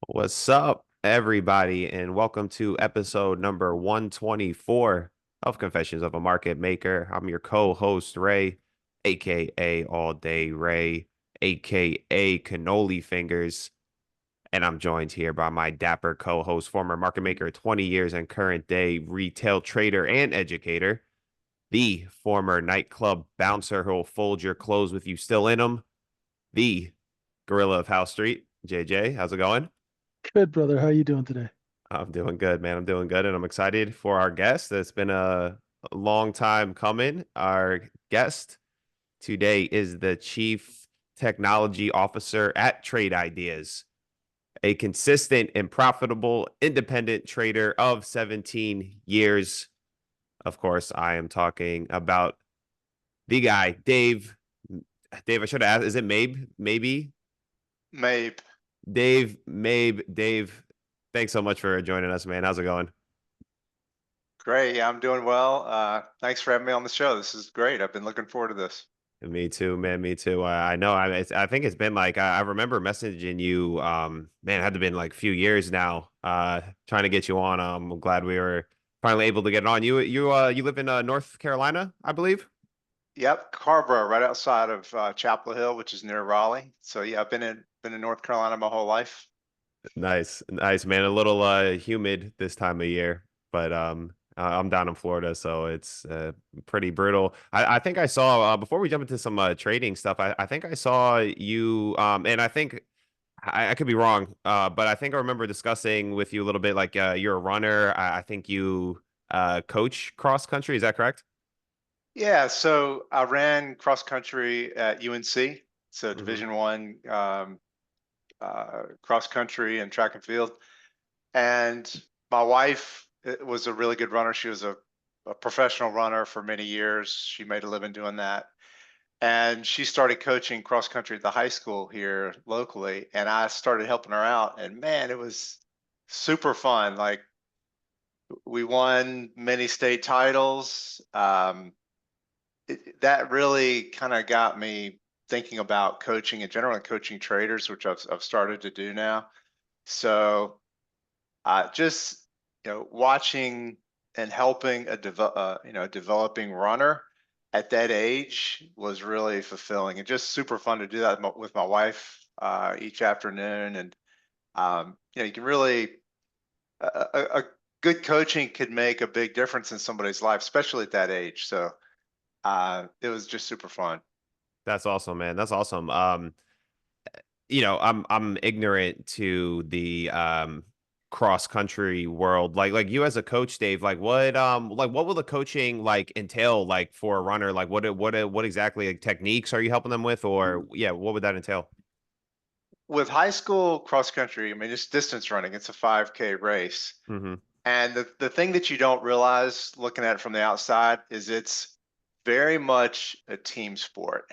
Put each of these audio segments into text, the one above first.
What's up, everybody, and welcome to episode number 124 of Confessions of a Market Maker. I'm your co-host, Ray, aka All Day Ray, aka Cannoli Fingers, and I'm joined here by my dapper co-host, former market maker, 20 years and current day retail trader and educator, the former nightclub bouncer who'll fold your clothes with you still in them, the Gorilla of House Street, JJ. How's it going? Good, brother. How you doing today? I'm doing good, man. I'm doing good, and I'm excited for our guest. It's been a long time coming. Our guest today is the Chief Technology Officer at Trade Ideas, a consistent and profitable independent trader of 17 years. Of course, I am talking about the guy, Dave. Dave, I should have asked, is it Mabe? Maybe Mabe. Dave Mabe. Dave, thanks so much for joining us, man. How's it going? Great. Yeah, I'm doing well. Thanks for having me on the show. This is great. I've been looking forward to this. Me too, man. Me too. I know. I think it's been like I remember messaging you. Man, it had to been like a few years now. Trying to get you on. I'm glad we were finally able to get it on. You live in North Carolina, I believe. Yep, Carrboro, right outside of Chapel Hill, which is near Raleigh. So yeah, I've been in North Carolina my whole life. Nice, nice, man. A little humid this time of year, but I'm down in Florida, so it's pretty brutal. I think I saw before we jump into some trading stuff. I think I saw you and I think I could be wrong, but I think I remember discussing with you a little bit like you're a runner. I think you coach cross country. Is that correct? Yeah, so I ran cross country at UNC, so Hmm. Division 1 cross country and track and field. And my wife was a really good runner. She was a professional runner for many years. She made a living doing that. And she started coaching cross country at the high school here locally, and I started helping her out, and man, it was super fun. Like, we won many state titles. That really kind of got me thinking about coaching in general and coaching traders, which I've started to do now. So just watching and helping a developing runner at that age was really fulfilling and just super fun to do that with my wife each afternoon. And you can really a good coaching could make a big difference in somebody's life, especially at that age. So it was just super fun. That's awesome, man. That's awesome. I'm ignorant to the cross country world. Like you as a coach, Dave, like what will the coaching like entail like for a runner? Like what exactly like techniques are you helping them with, or yeah, what would that entail? With high school cross country, I mean, it's distance running. It's a 5K race. Hmm. And the thing that you don't realize looking at it from the outside is it's very much a team sport.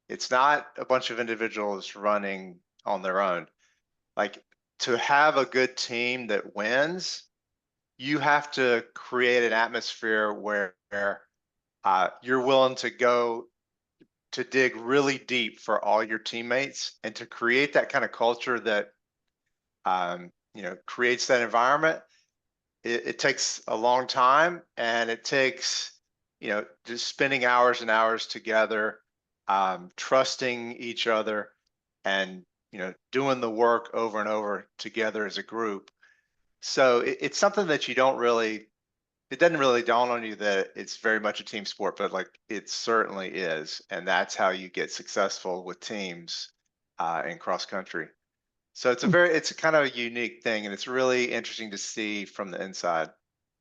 It's not a bunch of individuals running on their own. Like, to have a good team that wins, you have to create an atmosphere where you're willing to go to dig really deep for all your teammates and to create that kind of culture that creates that environment. It takes a long time, and it takes just spending hours and hours together, trusting each other, and doing the work over and over together as a group. So it's something that you don't really, it doesn't really dawn on you that it's very much a team sport, but like it certainly is. And that's how you get successful with teams in cross country. So it's a kind of a unique thing, and it's really interesting to see from the inside.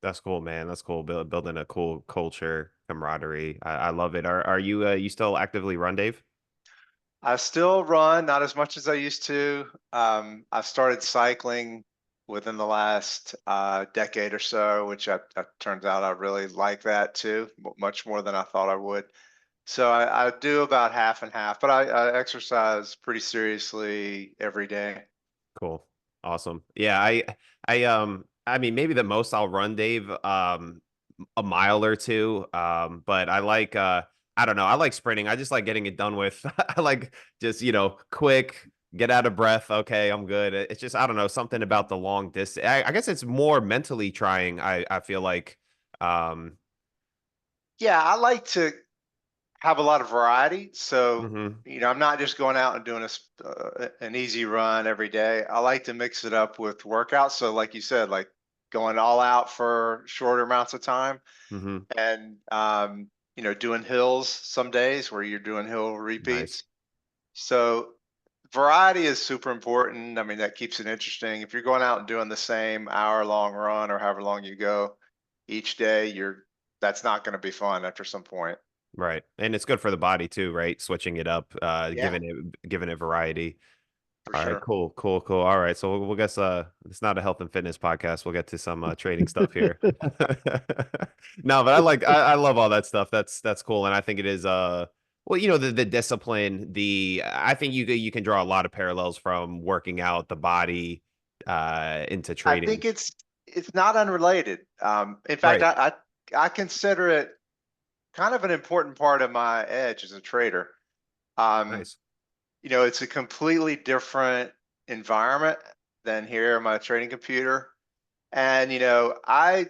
That's cool, man. That's cool. Building a cool culture, camaraderie. I love it. Are you still actively run, Dave? I still run, not as much as I used to. I started cycling within the last decade or so, which turns out I really like that too, much more than I thought I would. So I do about half and half, but I exercise pretty seriously every day. Cool. Awesome. Yeah, I mean maybe the most I'll run, Dave, a mile or two. But I like I don't know, I like sprinting. I just like getting it done with. I like just, quick. get out of breath. Okay, I'm good. It's just, I don't know, something about the long distance. I guess it's more mentally trying. I feel like, um, Yeah, I like to have a lot of variety. So, mhm, I'm not just going out and doing an easy run every day. I like to mix it up with workouts. So, like you said, like going all out for shorter amounts of time, mhm, and doing hills some days where you're doing hill nice. repeats. So variety is super important. I mean, that keeps it interesting. If you're going out and doing the same hour-long run or however long you go each day, that's not going to be fun after some point. Right. And it's good for the body too, right? Switching it up, Yeah, giving it variety. for All right, sure. cool, cool, cool. All right, so we'll guess it's not a health and fitness podcast. We'll get to some training stuff here. No, but I love all that stuff. That's cool, and I think it is well, the discipline, I think you can draw a lot of parallels from working out the body into I trading. think it's not unrelated. In fact, Right. I consider it kind of an important part of my edge as a trader. Um, Nice. it's a completely different environment than here on my trading computer. And, of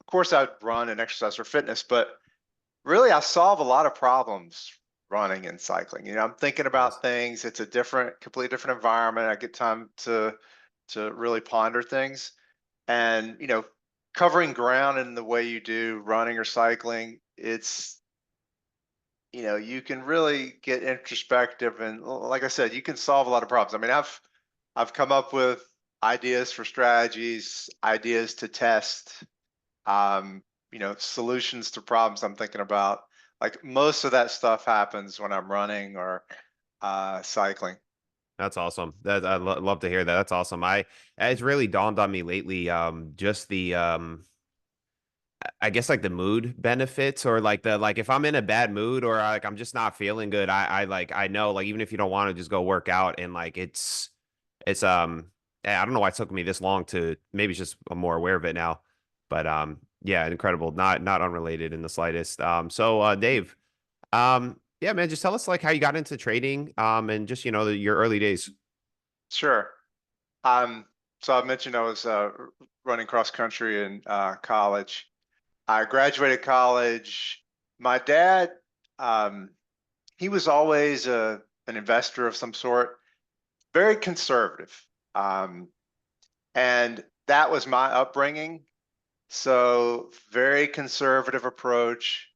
course, I run and exercise for fitness, but really I solve a lot of problems running and cycling. I'm thinking Nice. about things. It's a completely different environment. I get time to really ponder things. And, covering ground in the way you do running or cycling, you can really get introspective, and like I said, you can solve a lot of problems. I mean, I've come up with ideas for strategies, ideas to test, solutions to problems I'm thinking about. Like most of that stuff happens when I'm running or cycling. That's awesome. I love to hear that. That's awesome. It's really dawned on me lately, just the I guess like the mood benefits, or like if I'm in a bad mood, or like I'm just not feeling good, I know, like, even if you don't want to just go work out, and like it's I don't know why it took me this long to, maybe it's just I'm more aware of it now. But yeah, incredible. Not unrelated in the slightest. So Dave, yeah, man, just tell us like how you got into trading, and just your early days. Sure. Um, so I mentioned I was running cross country in college. I graduated college. My dad, um, he was always an investor of some sort, very conservative. Um, and that was my upbringing. So very conservative approach.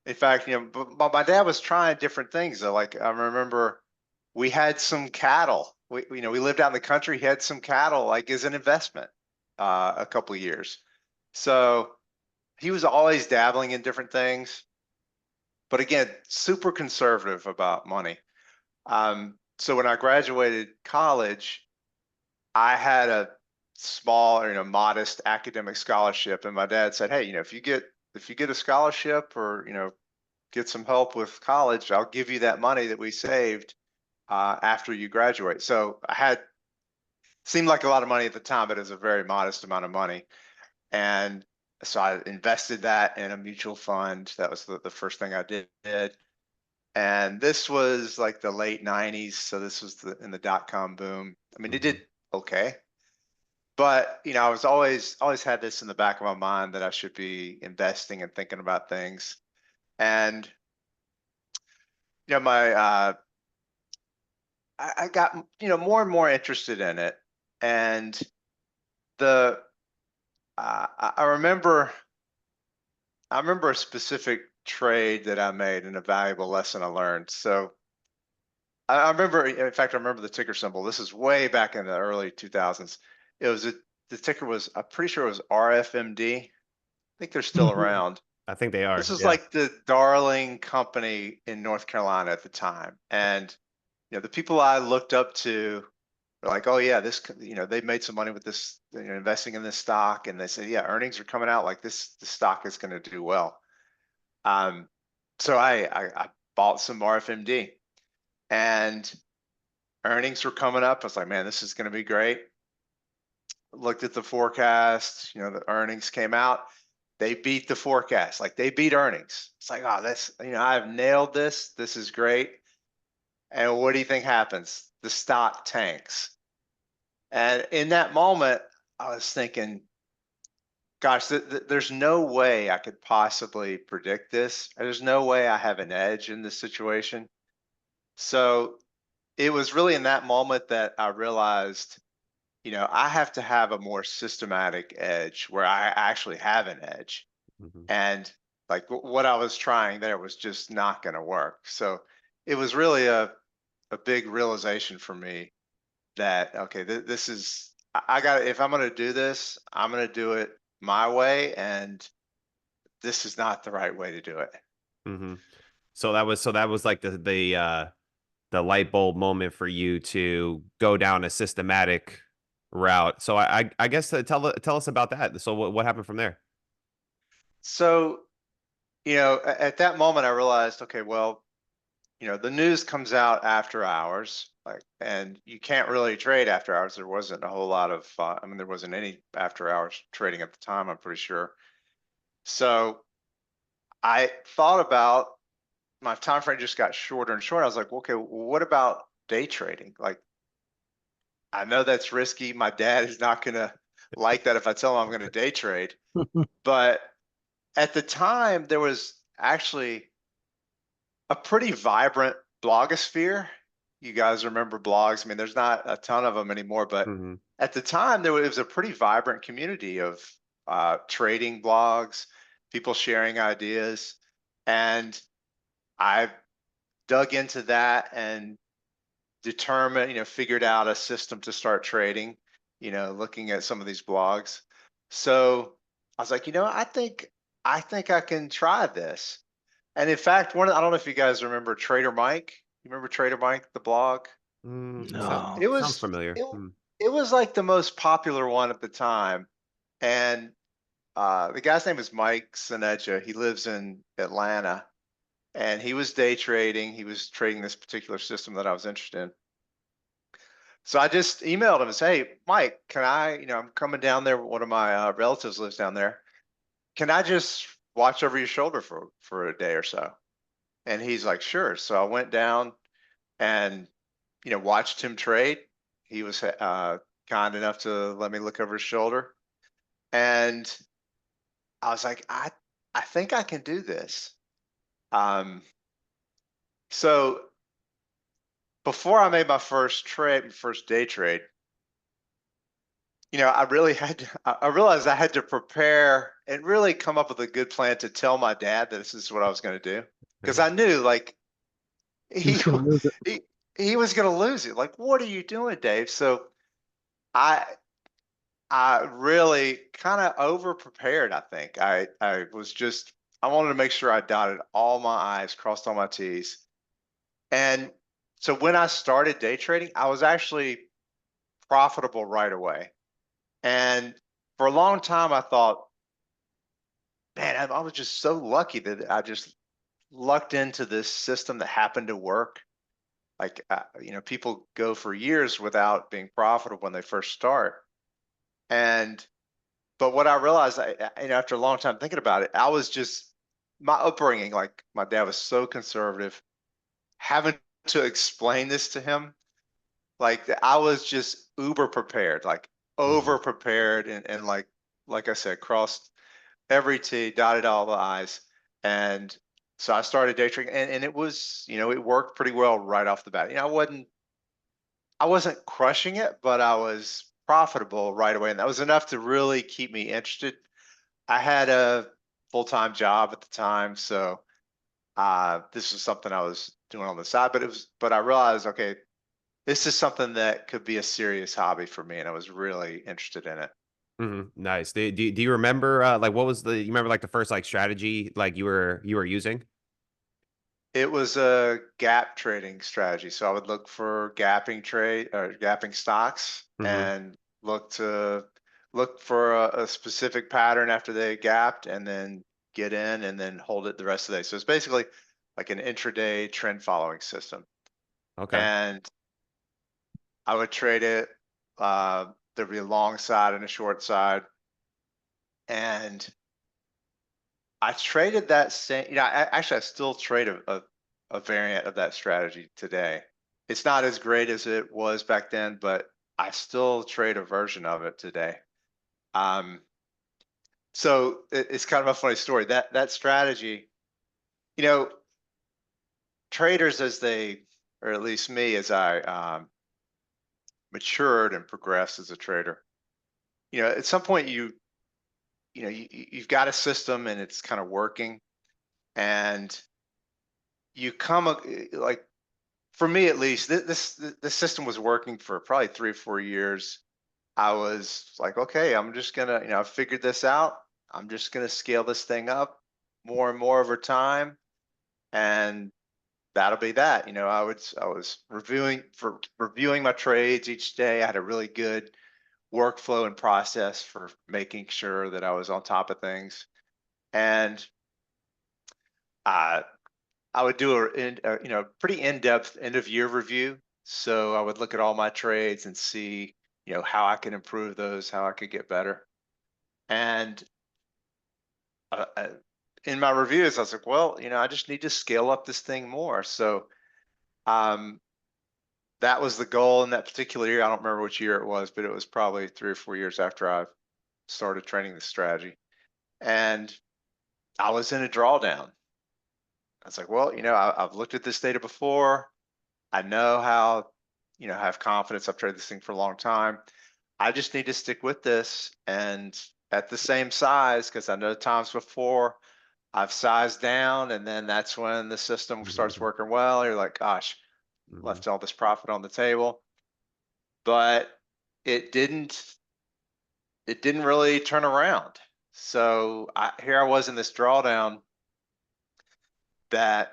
In fact, but my dad was trying different things though. Like I remember we had some cattle. We lived out in the country. He had some cattle like as an investment a couple of years. So he was always dabbling in different things, but again, super conservative about money. So when I graduated college, I had a small, modest academic scholarship, and my dad said, "Hey, if you get a scholarship or get some help with college, I'll give you that money that we saved after you graduate." So I had seemed like a lot of money at the time, but it was a very modest amount of money, and so I invested that in a mutual fund. That was the first thing I did. And this was like the late 90s. So this was in the dot-com boom. I mean, it Hmm. did okay. But, I was always had this in the back of my mind that I should be investing and thinking about things. And, my I got, more and more interested in it. And the I remember a specific trade that I made and a valuable lesson I learned. So I remember, in fact, I remember the ticker symbol. This is way back in the early 2000s. The ticker was, I'm pretty sure it was RFMD. I think they're still Mhm. around. I think they This are. was Yeah. like the darling company in North Carolina at the time. And, the people I looked up to were like, oh yeah, they made some money with this, investing in this stock. And they said, yeah, earnings are coming out like this stock is going to do well. Um, so I bought some RFMD, and earnings were coming up. I was like, man, this is going to be great. Looked at the forecast, the earnings came out. They beat the forecast, like they beat earnings. It's like, oh, I've nailed this. This is great. And what do you think happens? The stock tanks. And in that moment, I was thinking, gosh, there's no way I could possibly predict this. There's no way I have an edge in this situation. So it was really in that moment that I realized, I have to have a more systematic edge where I actually have an edge. Hmm. And like what I was trying there was just not going to work. So it was really a big realization for me that, okay, this is, I got, if I'm going to do this, I'm going to do it my way. And this is not the right way to do it. Hmm. So that was like the light bulb moment for you to go down a systematic route. So I guess tell us about that. So what happened from there? So, at that moment, I realized, okay, well, the news comes out after hours, like, and you can't really trade after hours. There wasn't a whole lot of, there wasn't any after hours trading at the time, I'm pretty sure. So I thought about my time frame just got shorter and shorter. I was like, okay, well, what about day trading? Like, I know that's risky. My dad is not going to like that if I tell him I'm going to day trade. But at the time, there was actually a pretty vibrant blogosphere. You guys remember blogs? I mean, there's not a ton of them anymore, but Hmm. at the time, there was a pretty vibrant community of trading blogs, people sharing ideas. And I dug into that and figured out a system to start trading, looking at some of these blogs. So I was like, I think I can try this. And in fact, I don't know if you guys remember Trader Mike. You remember Trader Mike, the blog? Sound, No. It sounds was familiar. it, Hmm. it was like the most popular one at the time. And the guy's name is Mike Sinecha. He lives in Atlanta, and he was day trading. He was trading this particular system that I was interested in. So I just emailed him and said, "Hey, Mike, can I? I'm coming down there. One of my relatives lives down there. Can I just watch over your shoulder for a day or so?" And he's like, "Sure." So I went down and watched him trade. He was kind enough to let me look over his shoulder, and I was like, I think I can do this. Um, so before I made my first day trade, I really had to, I realized I had to prepare and really come up with a good plan to tell my dad that this is what I was going to do. Because I knew like He was he, gonna lose it. he, he was going to lose it. Like, what are you doing, Dave? So I, I really kind of over prepared. I think I wanted to make sure I dotted all my I's, crossed all my T's. And so when I started day trading, I was actually profitable right away. And for a long time, I thought, man, I was just so lucky that I just lucked into this system that happened to work. Like, people go for years without being profitable when they first start. But what I realized, after a long time thinking about it, I was just, my upbringing, like my dad was so conservative, having to explain this to him, like I was just uber prepared, like Hmm. over prepared, and like I said, crossed every T, dotted all the I's. And so I started day trading, and it was, it worked pretty well right off the bat. I wasn't crushing it, but I was profitable right away. And that was enough to really keep me interested. I had a full-time job at the time. So this was something I was doing on the side, but I realized, okay, this is something that could be a serious hobby for me. And I was really interested in it. Hmm. Nice. Do you remember like what was you remember like the first like strategy like you were using? It was a gap trading strategy. So I would look for gapping stocks Hmm. and look for a specific pattern after they gapped and then get in and then hold it the rest of the day. So it's basically like an intraday trend following system. Okay. And I would trade it. There'd be a long side and a short side. And I traded that same, actually I still trade a variant of that strategy today. It's not as great as it was back then, but I still trade a version of it today. So it's kind of a funny story. That strategy, you know, traders as they, or at least me, as I matured and progressed as a trader, at some point you've got a system and it's kind of working, and you like, for me at least, this system was working for probably 3 or 4 years. I was like, okay, I'm just gonna, I figured this out. I'm just gonna scale this thing up more and more over time, and that'll be that. I was reviewing my trades each day. I had a really good workflow and process for making sure that I was on top of things, and I would do a pretty in-depth end of year review. So I would look at all my trades and see how I can improve those, how I could get better. And in my reviews, I was like, well, I just need to scale up this thing more. So that was the goal in that particular year. I don't remember which year it was, but it was probably 3 or 4 years after I started training the strategy. And I was in a drawdown. I was like, well, I've looked at this data before. I know how, I have confidence. I've traded this thing for a long time. I just need to stick with this and at the same size, because I know times before I've sized down, and then that's when the system starts working well. You're like, gosh, left all this profit on the table. But it didn't really turn around. So here I was in this drawdown that,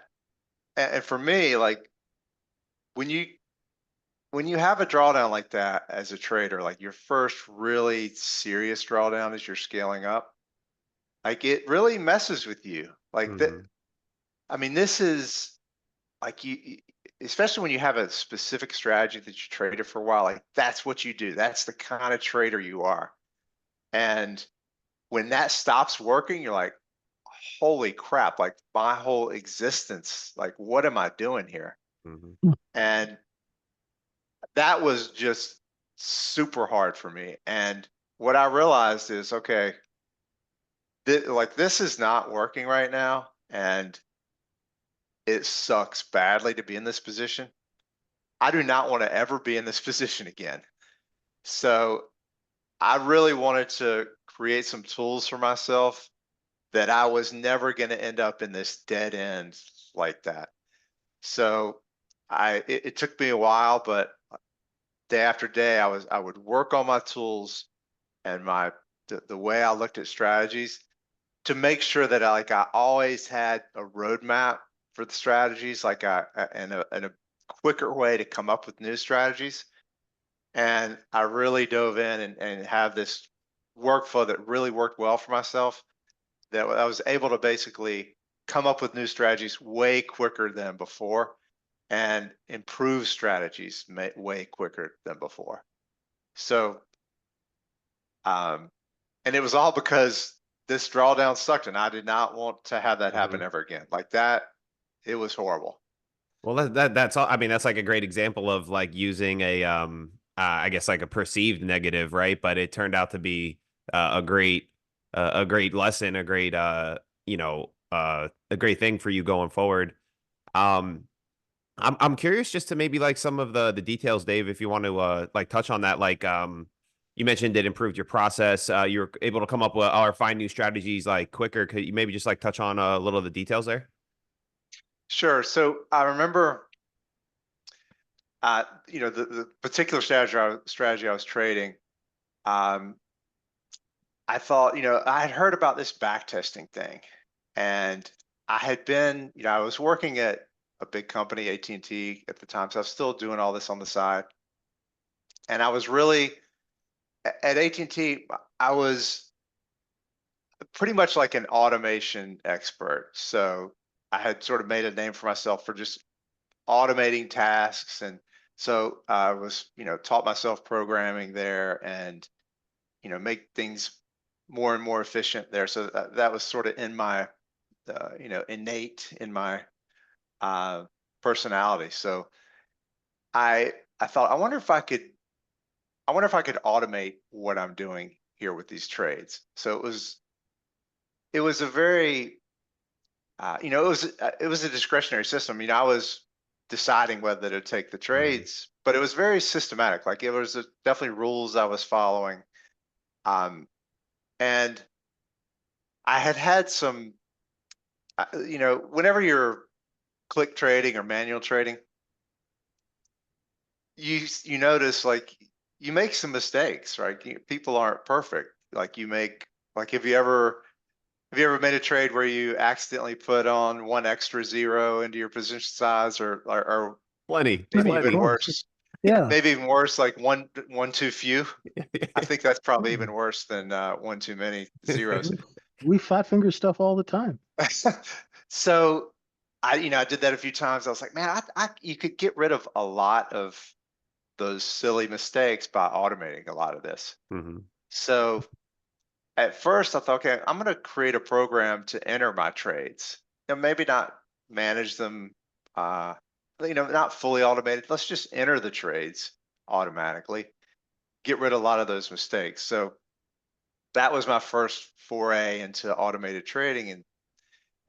and for me, like, when you have a drawdown like that as a trader, like your first really serious drawdown as you're scaling up, like it really messes with you. Like that, I mean, this is like especially when you have a specific strategy that you traded for a while, like that's what you do. That's the kind of trader you are. And when that stops working, you're like, holy crap, like my whole existence, like what am I doing here? And that was just super hard for me. And what I realized is, okay, this is not working right now, and it sucks badly to be in this position. I do not want to ever be in this position again. So I really wanted to create some tools for myself that I was never going to end up in this dead end like that. So it took me a while, but day after day, I would work on my tools and the way I looked at strategies to make sure that I always had a roadmap for the strategies, and a quicker way to come up with new strategies. And I really dove in and have this workflow that really worked well for myself, that I was able to basically come up with new strategies way quicker than before and improve strategies way quicker than before. So, and it was all because this drawdown sucked, and I did not want to have that happen ever again. Like that, it was horrible. Well, that's all. I mean, that's like a great example of like using I guess like a perceived negative, right? But it turned out to be a great lesson, a great a great thing for you going forward. Um, I'm curious just to maybe like some of the details, Dave, if you want to like touch on that. Like you mentioned it improved your process. You were able to come up with or find new strategies like quicker. Could you maybe just like touch on a little of the details there? Sure. So I remember, the particular strategy I was trading. I thought, I had heard about this backtesting thing, and I had been, I was working at a big company, AT&T at the time, so I was still doing all this on the side. And I was really at AT&T, I was pretty much like an automation expert. So I had sort of made a name for myself for just automating tasks. And so I was, taught myself programming there, and, make things more and more efficient there. So that was sort of in my, innate in my personality. So I thought, I wonder if I could automate what I'm doing here with these trades. So it was a very it was a discretionary system. I was deciding whether to take the trades, but it was very systematic. Like it was definitely rules I was following. And I had some, whenever you're click trading or manual trading, you notice like you make some mistakes, right? People aren't perfect. Like have you ever made a trade where you accidentally put on one extra zero into your position size, or Plenty. maybe Yeah, of even course. worse? Yeah. Maybe even worse, like one too few. I think that's probably even worse than one too many zeros. We fat finger stuff all the time. So I did that a few times. I was like, man, you could get rid of a lot of those silly mistakes by automating a lot of this. So at first I thought, okay, I'm going to create a program to enter my trades. Maybe not manage them, not fully automated. Let's just enter the trades automatically, get rid of a lot of those mistakes. So that was my first foray into automated trading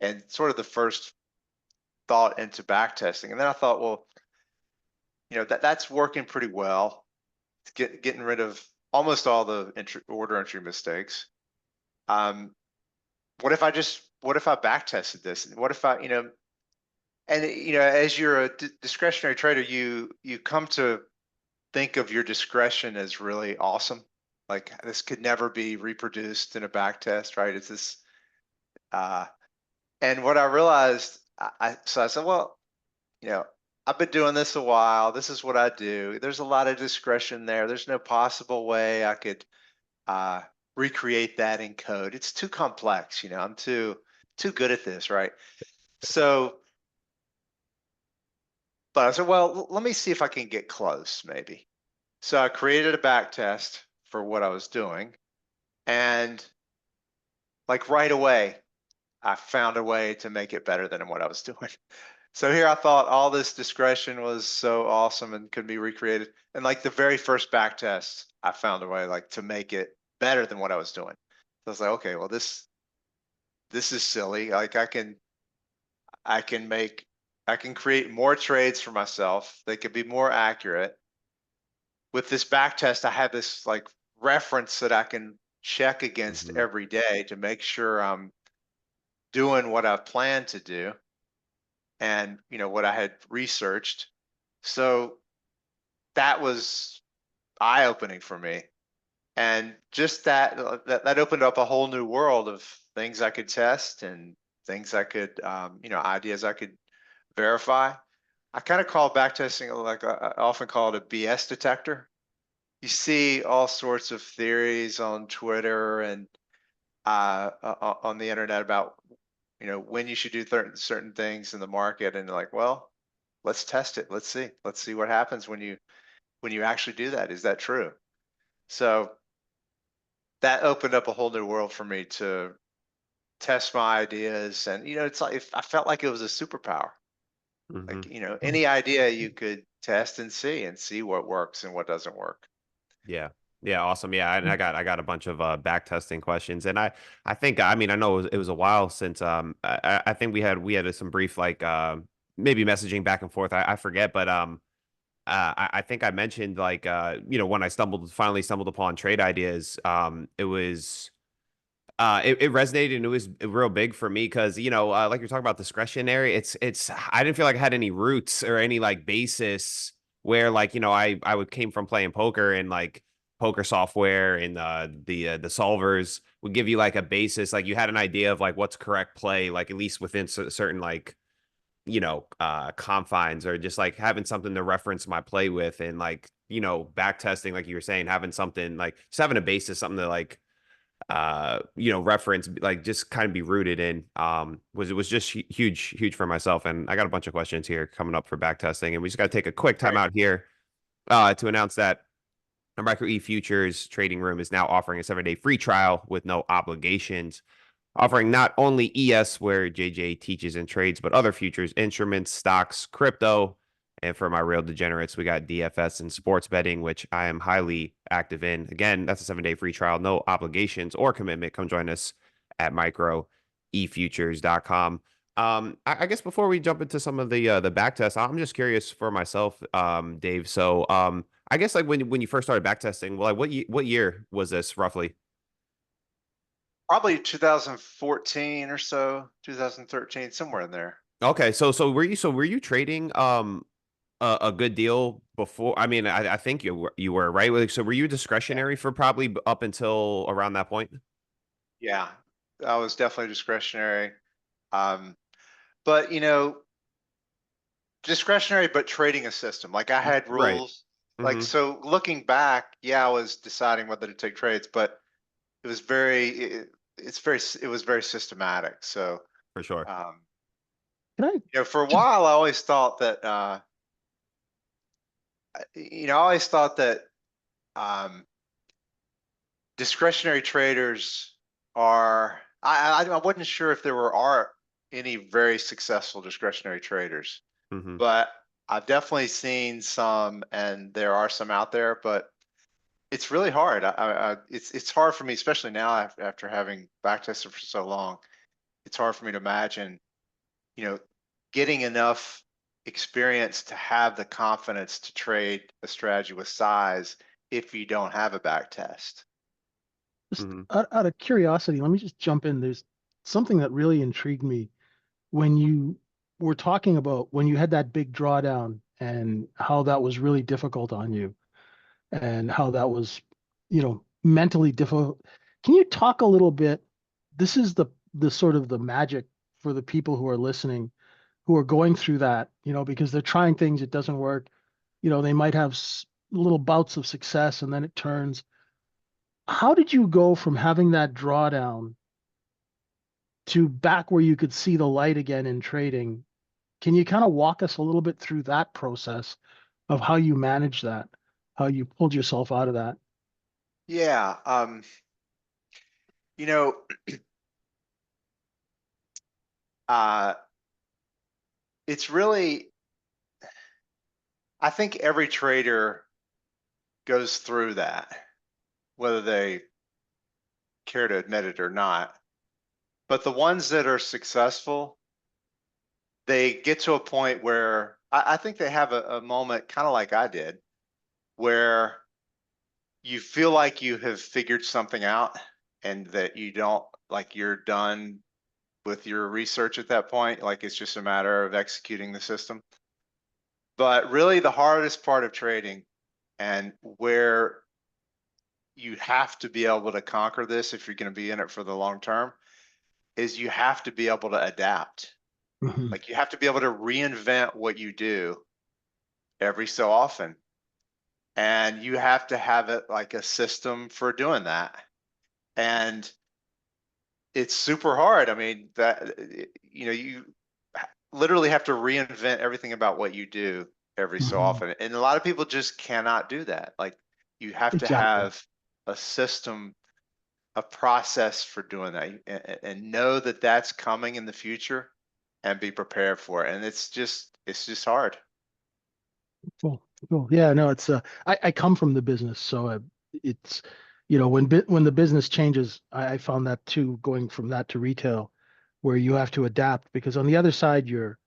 and sort of the first thought into backtesting. And then I thought, well, that's working pretty well. Getting rid of almost all the order entry mistakes. What if I backtested this? What if as you're a discretionary trader, you come to think of your discretion as really awesome. Like this could never be reproduced in a backtest, right? It's this, and what I realized, so I said, well, I've been doing this a while. This is what I do. There's a lot of discretion there. There's no possible way I could recreate that in code. It's too complex. I'm too good at this, right? So, but I said, well, let me see if I can get close, maybe. So I created a back test for what I was doing, and like right away, I found a way to make it better than what I was doing. So here I thought all this discretion was so awesome and could be recreated. And like the very first back test, I found a way like to make it better than what I was doing. So I was like, okay, well this is silly. Like I can create more trades for myself. They could be more accurate. With this back test, I have this like reference that I can check against every day to make sure I'm doing what I've planned to do and what I had researched. So that was eye-opening for me. And just that opened up a whole new world of things I could test and things I could, ideas I could verify. I kind of call backtesting like I often call it a BS detector. You see all sorts of theories on Twitter and on the internet about when you should do certain things in the market, and like, well, let's test it. Let's see what happens when you actually do that. Is that true? So that opened up a whole new world for me to test my ideas, and it's like I felt like it was a superpower. Like any idea you could test and see what works and what doesn't work. Yeah. Yeah, awesome. Yeah, and I got a bunch of back testing questions, and I think I mean I know it was a while since I think we had some brief like maybe messaging back and forth. I forget, but I think I mentioned like when I finally stumbled upon trade ideas, it was it resonated and it was real big for me because like you're talking about discretionary, it's I didn't feel like I had any roots or any like basis where like I would came from playing poker, and like poker software and the solvers would give you like a basis, like you had an idea of like what's correct play, like at least within certain like confines, or just like having something to reference my play with, and like back testing, like you were saying, having something like just having a basis, something to like reference, like just kind of be rooted in, was just huge for myself. And I got a bunch of questions here coming up for back testing, and we just got to take a quick time out here to announce that our Micro E Futures trading room is now offering a 7-day free trial with no obligations, offering not only ES, where JJ teaches and trades, but other futures, instruments, stocks, crypto, And for my real degenerates, we got DFS and sports betting, which I am highly active in. Again, that's a 7-day free trial, no obligations or commitment. Come join us at microefutures.com. I guess before we jump into some of the back tests, I'm just curious for myself, Dave. So I guess like when you first started back testing, well, like what year was this roughly? Probably 2014 or so, 2013, somewhere in there. Okay, so were you trading a good deal before? I mean, I think you were right. Like, so were you Yeah. discretionary for probably up until around that point? Yeah, I was definitely discretionary. Um, but discretionary, but trading a system. Like I had Right. rules. Like, Hmm. so looking back, yeah, I was deciding whether to take trades, but it was it was very systematic. So, For sure. um, Can I for a just, while, I always thought that, I always thought that, um, discretionary traders I wasn't sure if there are any very successful discretionary traders, Hmm. but I've definitely seen some, and there are some out there, but it's really hard. It's hard for me, especially now after having backtested for so long. It's hard for me to imagine, you know, getting enough experience to have the confidence to trade a strategy with size if you don't have a back test. just Hmm. out of curiosity, let me just jump in. There's something that really intrigued me when you were talking about when you had that big drawdown and how that was really difficult on you and how that was, mentally difficult. Can you talk a little bit? This is the sort of the magic for the people who are listening, who are going through that, because they're trying things, it doesn't work. They might have little bouts of success and then it turns. How did you go from having that drawdown to back where you could see the light again in trading? Can you kind of walk us a little bit through that process of how you manage that, how you pulled yourself out of that? Yeah, you know, uh, it's really, I think every trader goes through that, whether they care to admit it or not. But the ones that are successful, they get to a point where I think they have a moment, kind of like I did, where you feel like you have figured something out and that you don't, like you're done with your research at that point. Like it's just a matter of executing the system. But really, the hardest part of trading and where you have to be able to conquer this if you're going to be in it for the long term is you have to be able to adapt. Mhm. Like you have to be able to reinvent what you do every so often. And you have to have it like a system for doing that. And it's super hard. I mean, you literally have to reinvent everything about what you do every so Mhm. often. And a lot of people just cannot do that. Like you have to Exactly. have a system, a process for doing that, and know that that's coming in the future and be prepared for it. And it's just hard. Cool. Cool. Yeah, no, I come from the business, so it's, when the business changes, I found that too, going from that to retail, where you have to adapt because on the other side, you're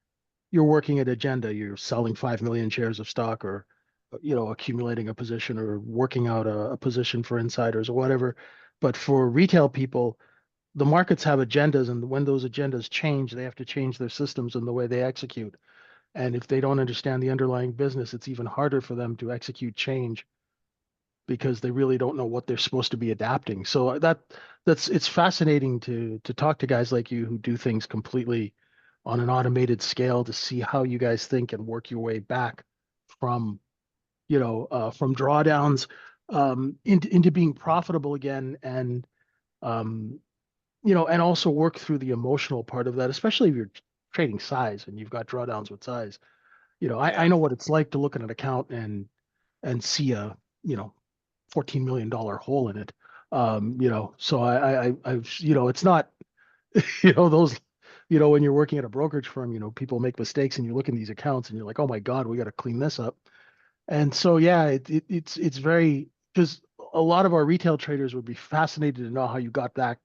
working at agenda. You're selling 5 million shares of stock or, accumulating a position or working out a position for insiders or whatever. But for retail people, the markets have agendas, and when those agendas change, they have to change their systems and the way they execute. And if they don't understand the underlying business, it's even harder for them to execute change because they really don't know what they're supposed to be adapting. So it's fascinating to talk to guys like you who do things completely on an automated scale to see how you guys think and work your way back from from drawdowns into being profitable again, and um, and also work through the emotional part of that, especially if you're trading size and you've got drawdowns with size. I Yeah. know what it's like to look at an account and see a, $14 million hole in it. So I've, it's not, those when you're working at a brokerage firm, people make mistakes and you look in these accounts and you're like, oh my God, we got to clean this up. And so, yeah, it's very, because a lot of our retail traders would be fascinated to know how you got back,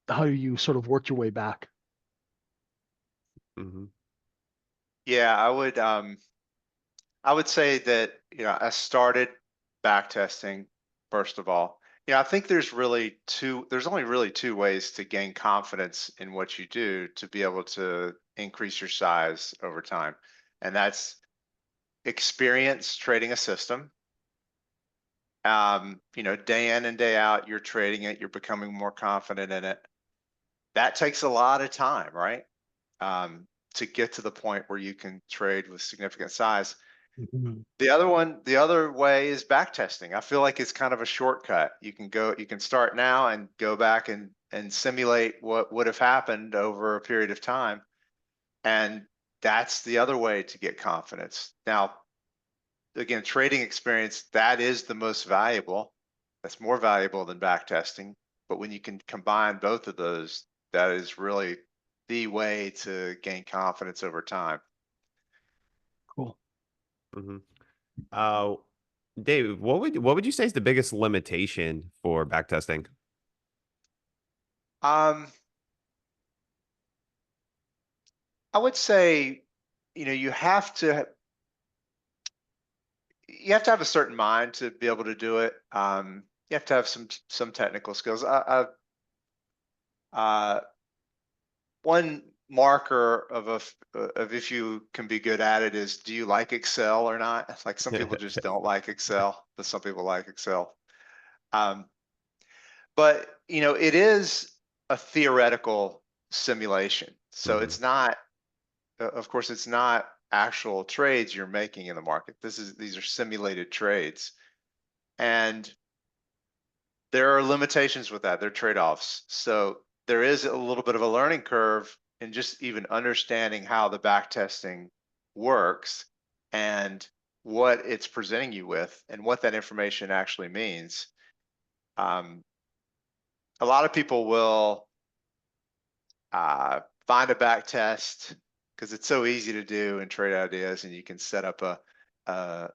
how you sort of worked your way back. Hmm. Yeah, I would say that, I started back testing first of all. I think there's only really two ways to gain confidence in what you do to be able to increase your size over time. And that's experience trading a system. Day in and day out, you're trading it, you're becoming more confident in it. That takes a lot of time, right? To get to the point where you can trade with significant size. Mhm. The other way is back testing. I feel like it's kind of a shortcut. You can start now and go back and simulate what would have happened over a period of time. And that's the other way to get confidence. Now, again, trading experience, that is the most valuable. That's more valuable than back testing. But when you can combine both of those, that is really the way to gain confidence over time. Cool. Hmm. Uh, Dave, what would you say is the biggest limitation for backtesting? Um, I would say, you have to have a certain mind to be able to do it. You have to have some technical skills. One marker of if you can be good at it is, do you like Excel or not? Like, some people just don't like Excel, but some people like Excel. Um, but it is a theoretical simulation, so Hmm. it's not. Of course, it's not actual trades you're making in the market. These are simulated trades, and there are limitations with that. There are trade-offs. So there is a little bit of a learning curve in just even understanding how the back testing works and what it's presenting you with and what that information actually means. Um, a lot of people will find a back test because it's so easy to do in trade ideas, and you can set up a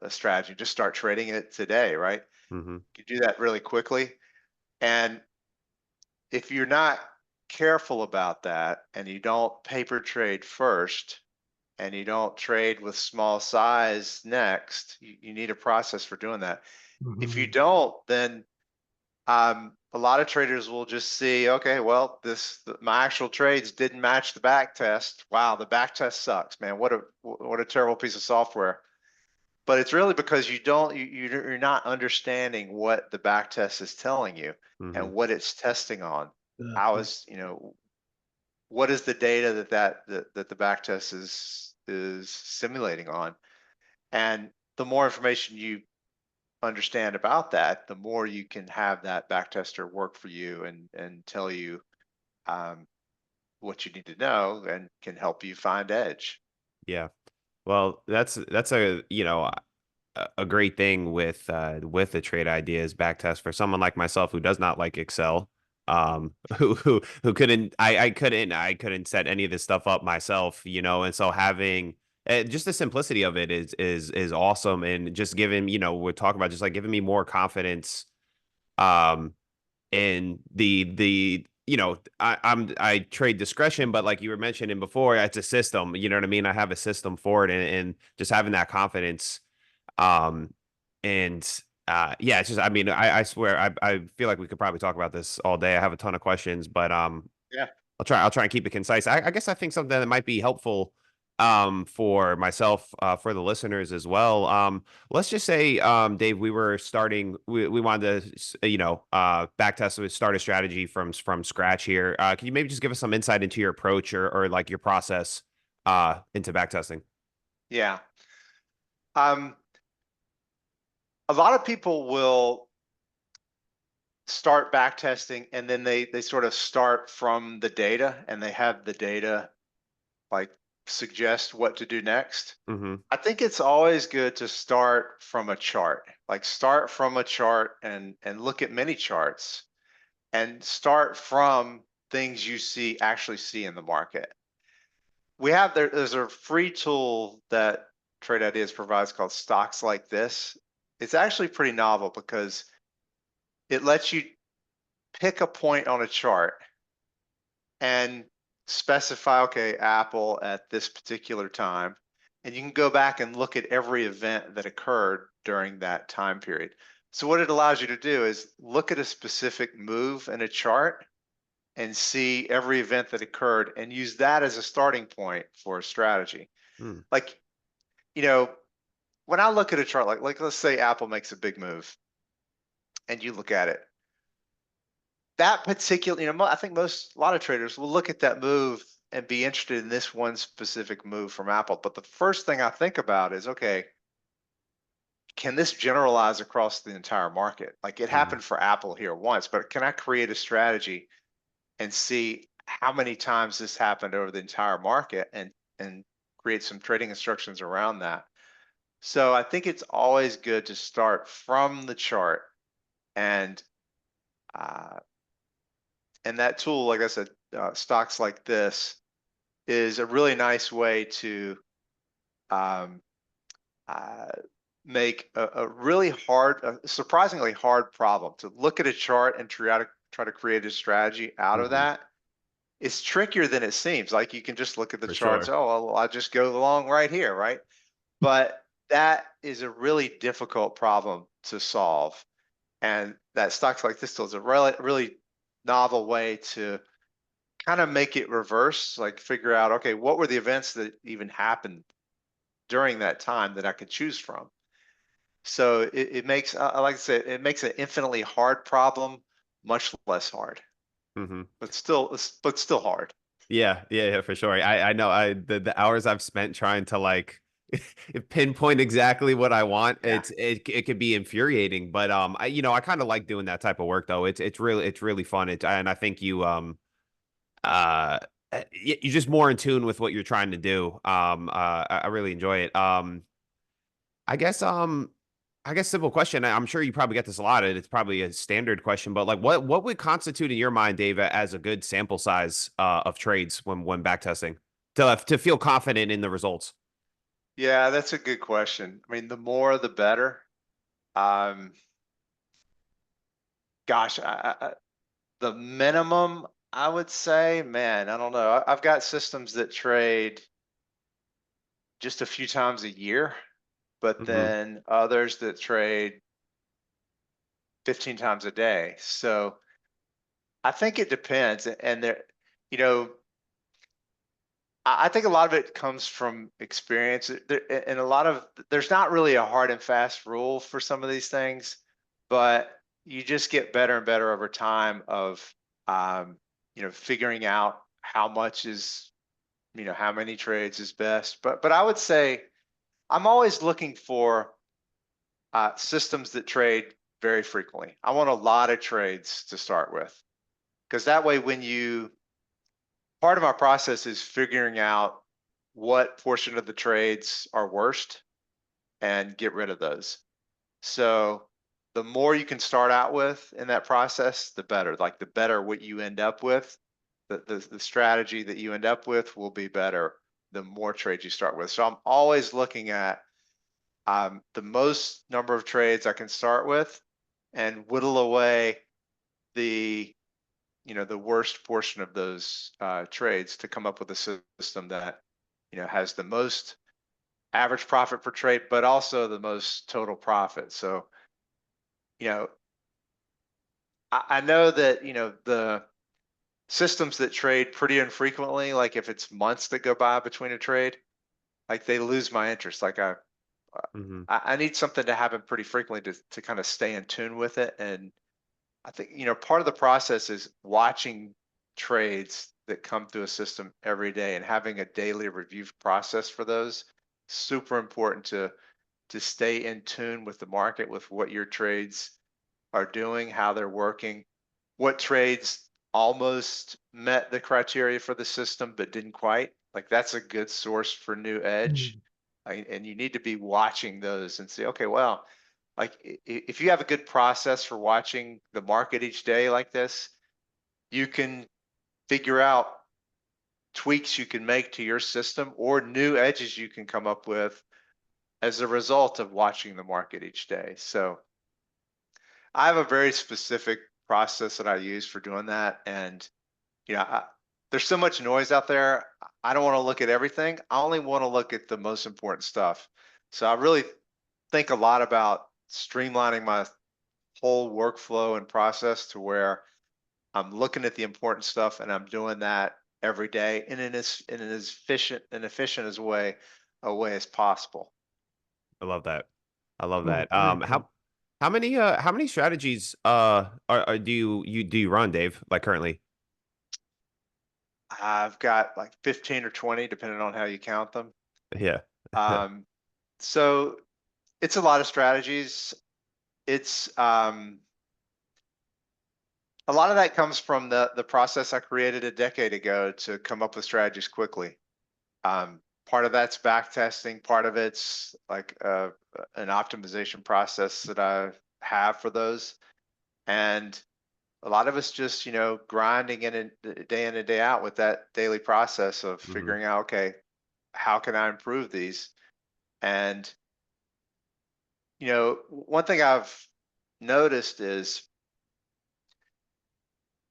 strategy. Just start trading it today, right? Hmm. You do that really quickly. And if you're not careful about that and you don't paper trade first and you don't trade with small size next, you need a process for doing that. If you Mhm. don't, then a lot of traders will just see, okay, well, my actual trades didn't match the back test. Wow, the back test sucks, man. What a terrible piece of software. But it's really because you're not understanding what the back test is telling you Hmm. and what it's testing on. Yeah, How yeah. is, what is the data that the back test is simulating on? And the more information you understand about that, the more you can have that back tester work for you and tell you um, what you need to know and can help you find edge. Yeah. Well, that's a great thing with the trade ideas backtest for someone like myself who does not like Excel, who couldn't I couldn't set any of this stuff up myself, and so having just the simplicity of it is awesome, and just giving, we're talking about just like giving me more confidence um in the I trade discretion, but like you were mentioning before, it's a system, you know what I mean? I have a system for it, and just having that confidence. um, and yeah, it's just, I mean, I swear, I feel like we could probably talk about this all day. I have a ton of questions, but Yeah. I'll try and keep it concise. I guess I think something that might be helpful for myself, for the listeners as well. Let's just say, Dave, we wanted to back test, start a strategy from scratch here. Can you maybe just give us some insight into your approach, or like your process into back testing? Yeah. Um, a lot of people will start back testing and then they sort of start from the data and they have the data like suggest what to do next. Hmm. I think it's always good to start from a chart. Like, start from a chart and look at many charts and start from things you actually see in the market. There's a free tool that Trade Ideas provides called Stocks Like This. It's actually pretty novel because it lets you pick a point on a chart and specify, okay, Apple at this particular time, and you can go back and look at every event that occurred during that time period. So what it allows you to do is look at a specific move in a chart and see every event that occurred and use that as a starting point for a strategy. Hmm. Like, when I look at a chart, like let's say Apple makes a big move and you look at it, that particular, I think a lot of traders will look at that move and be interested in this one specific move from Apple. But the first thing I think about is, okay, can this generalize across the entire market? Like it happened for Apple here once, but can I create a strategy and see how many times this happened over the entire market and create some trading instructions around that? So I think it's always good to start from the chart, and that tool, like I said, Stocks Like This is a really nice way to make a really hard, surprisingly hard problem. To look at a chart and try to create a strategy out of that. It's trickier than it seems. Like you can just look at the For charts. sure. Oh, well, I'll just go along right here, right? But that is a really difficult problem to solve. And that Stocks Like This tool is a really novel way to kind of make it reverse, like figure out, okay, what were the events that even happened during that time that I could choose from? So it makes, I like to say, it makes an infinitely hard problem much less hard, Mm-hmm. but still hard. Yeah, for sure. I know the hours I've spent trying to like pinpoint exactly what I want. Yeah. It could be infuriating, but I kind of like doing that type of work though. It's really fun. And I think uh you're just more in tune with what you're trying to do. I really enjoy it. I guess simple question. I'm sure you probably get this a lot, and it's probably a standard question, but like what would constitute in your mind, Dave, as a good sample size of trades when backtesting to feel confident in the results? Yeah, that's a good question. I mean, the more the better. Um, gosh, the minimum I would say, man, I don't know. I've got systems that trade just a few times a year, but Hmm. then others that trade 15 times a day. So I think it depends. And there, you know, I think a lot of it comes from experience. And there's not really a hard and fast rule for some of these things, but you just get better and better over time of, figuring out how much is, how many trades is best. But I would say I'm always looking for systems that trade very frequently. I want a lot of trades to start with, because that way part of my process is figuring out what portion of the trades are worst and get rid of those. So the more you can start out with in that process, the better. Like the better what you end up with, the strategy that you end up with will be better the more trades you start with. So I'm always looking at the most number of trades I can start with and whittle away the the worst portion of those trades to come up with a system that has the most average profit per trade, but also the most total profit. So I know that the systems that trade pretty infrequently, like if it's months that go by between a trade, like they lose my interest. Like Hmm. I need something to happen pretty frequently to kind of stay in tune with it. And I think, part of the process is watching trades that come through a system every day and having a daily review process for those. Super important to stay in tune with the market, with what your trades are doing, how they're working, what trades almost met the criteria for the system but didn't quite. Like that's a good source for new edge. And you need to be watching those and say, okay, well, like if you have a good process for watching the market each day like this, you can figure out tweaks you can make to your system or new edges you can come up with as a result of watching the market each day. So I have a very specific process that I use for doing that. And, there's so much noise out there. I don't want to look at everything. I only want to look at the most important stuff. So I really think a lot about streamlining my whole workflow and process to where I'm looking at the important stuff and I'm doing that every day in as efficient as a way as possible. I love that. I love Cool. that. Very cool. How many strategies do you run, Dave, like currently? I've got like 15 or 20, depending on how you count them. Yeah. So it's a lot of strategies. It's a lot of that comes from the process I created a decade ago to come up with strategies quickly. Part of that's back testing. Part of it's like an optimization process that I have for those. And a lot of us just, grinding in and day in and day out with that daily process of Mhm. figuring out, okay, how can I improve these? And, one thing I've noticed is,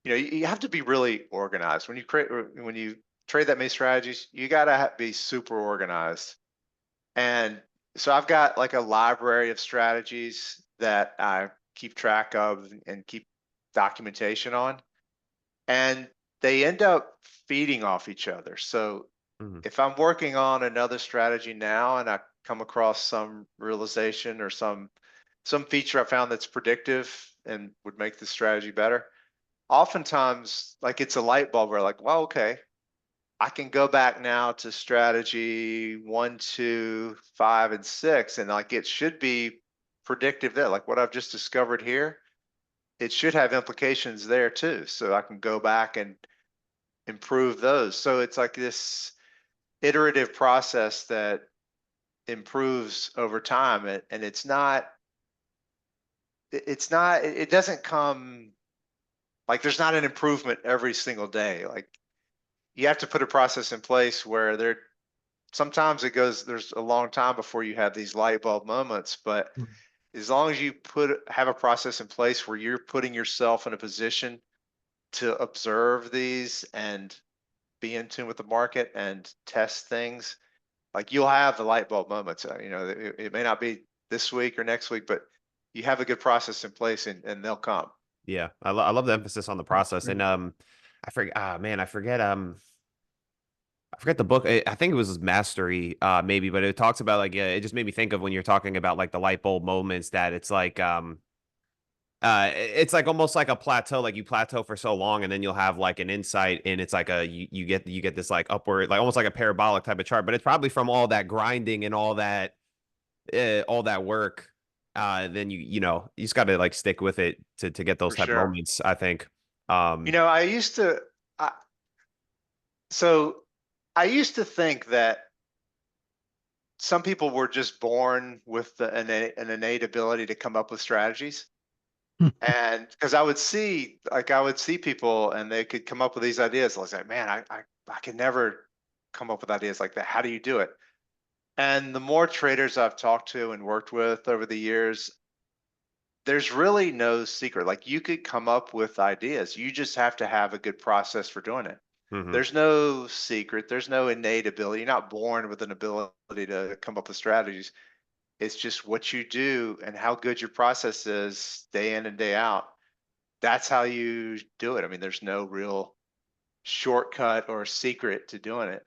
you have to be really organized when you trade that many strategies. You got to be super organized. And so I've got like a library of strategies that I keep track of and keep documentation on, and they end up feeding off each other. So Mhm. if I'm working on another strategy now and I come across some realization or some feature I found that's predictive and would make the strategy better, oftentimes like it's a light bulb where like, well, okay, I can go back now to strategy 1, 2, 5, and 6, and like it should be predictive there. Like what I've just discovered here, it should have implications there too. So I can go back and improve those. So it's like this iterative process that improves over time, and it doesn't come like there's not an improvement every single day. Like you have to put a process in place where sometimes there's a long time before you have these light bulb moments, but Mhm. as long as you have a process in place where you're putting yourself in a position to observe these and be in tune with the market and test things, like you'll have the light bulb moments. It may not be this week or next week, but you have a good process in place and they'll come. Yeah. I love the emphasis on the Yeah, process. great. And I forget man, I forget the book. I think it was Mastery, maybe, but it talks about like it just made me think of when you're talking about like the light bulb moments that it's like almost like a plateau, like you plateau for so long and then you'll have like an insight and it's like you get this like upward, like almost like a parabolic type of chart, but it's probably from all that grinding and all that work. Then you just got to like stick with it to get those For type of sure. moments, I think. I used to, so I used to think that some people were just born with an innate ability to come up with strategies. And because I would see people and they could come up with these ideas. I was like, man, I can never come up with ideas like that. How do you do it? And the more traders I've talked to and worked with over the years, there's really no secret. Like you could come up with ideas. You just have to have a good process for doing it. Mhm. There's no secret. There's no innate ability. You're not born with an ability to come up with strategies. It's just what you do and how good your process is day in and day out. That's how you do it. I mean, there's no real shortcut or secret to doing it. Mhm.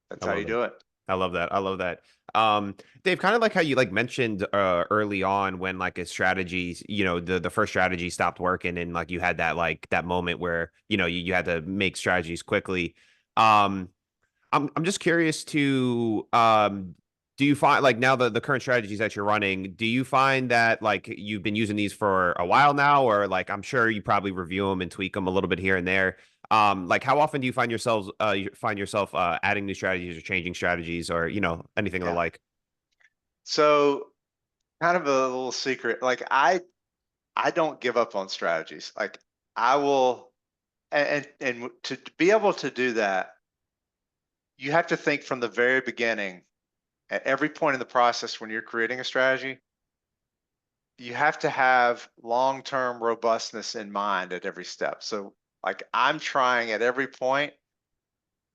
That's I how you love it. do it. I love that. I love that. Dave, kind of like how you like mentioned early on when like a strategy, the first strategy stopped working and like you had that like that moment where, you had to make strategies quickly. Um, I'm just curious to do you find like now the current strategies that you're running, do you find that like you've been using these for a while now, or like I'm sure you probably review them and tweak them a little bit here and there. Like how often do you find yourself adding new strategies or changing strategies or anything of the Yeah. like? So kind of a little secret. Like I don't give up on strategies. Like I will and to be able to do that, you have to think from the very beginning, at every point in the process when you're creating a strategy, you have to have long-term robustness in mind at every step. So like I'm trying at every point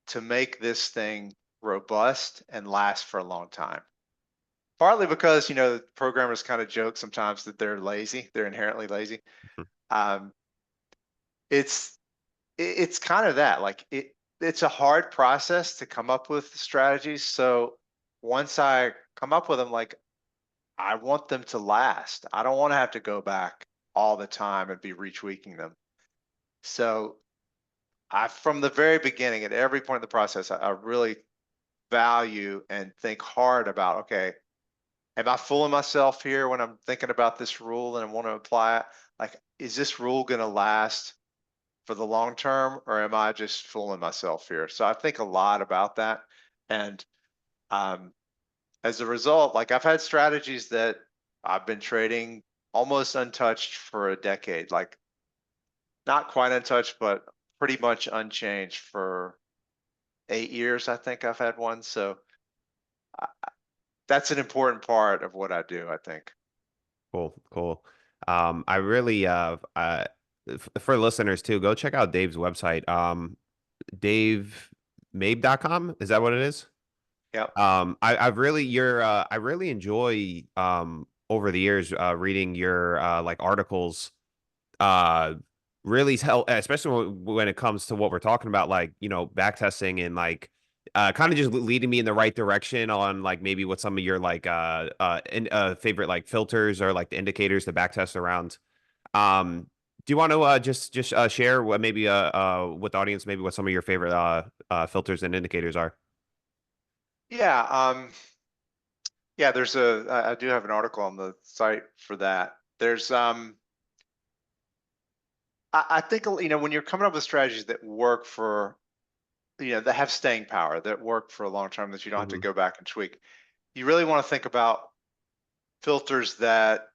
to make this thing robust and last for a long time. Partly because, programmers kind of joke sometimes that they're lazy, they're inherently lazy. Mhm. Um, it's kind of that, like it's a hard process to come up with strategies. So once I come up with them, like I want them to last. I don't want to have to go back all the time and be retweaking them. So from the very beginning, at every point in the process, I really value and think hard about, okay, am I fooling myself here when I'm thinking about this rule and I want to apply it? Like, is this rule going to last for the long term, or am I just fooling myself here? So I think a lot about that. And as a result, like I've had strategies that I've been trading almost untouched for a decade, like not quite untouched, but pretty much unchanged for 8 years. I think I've had one. So uh, that's an important part of what I do, I think. Cool, cool. I really for listeners too, go check out Dave's website. DaveMabe.com. Is that what it is? Yep. I really enjoy over the years reading your like articles uh really help, especially when it comes to what we're talking about, like, backtesting and like kind of just leading me in the right direction on like maybe what some of your like favorite like filters or like the indicators to backtest around. Do you want to just share what maybe with the audience maybe what some of your favorite filters and indicators are? Yeah. Yeah, I do have an article on the site for that. I think, when you're coming up with strategies that work for, that have staying power, that work for a long time, that you don't have to Hmm. go back and tweak, you really want to think about filters that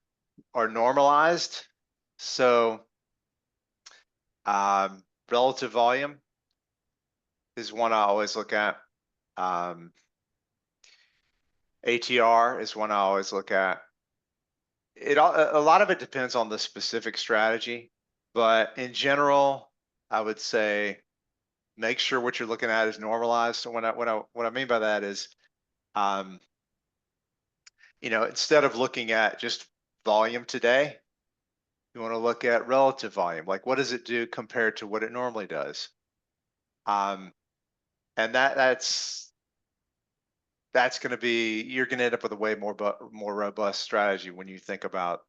are normalized. So, relative volume is one I always look at. ATR is one I always look at. A lot of it depends on the specific strategy, but in general, I would say make sure what you're looking at is normalized. So what I mean by that is, um, instead of looking at just volume today, you want to look at relative volume. Like, what does it do compared to what it normally does? And that's going to be, you're going to end up with a way more robust strategy when you think about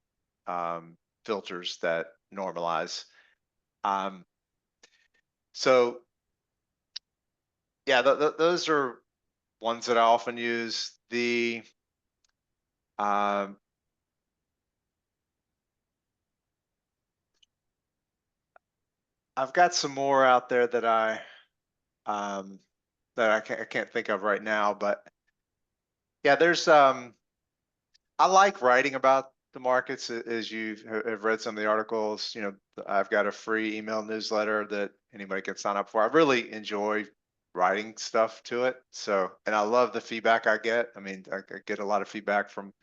filters that normalize. So yeah, those are ones that I often use. Um, I've got some more out there that um, I can't think of right now, but yeah, I like writing about the markets, as you have read some of the articles. I've got a free email newsletter that anybody can sign up for. I really enjoy writing stuff to it. So, and I love the feedback I get. I mean, I get a lot of feedback from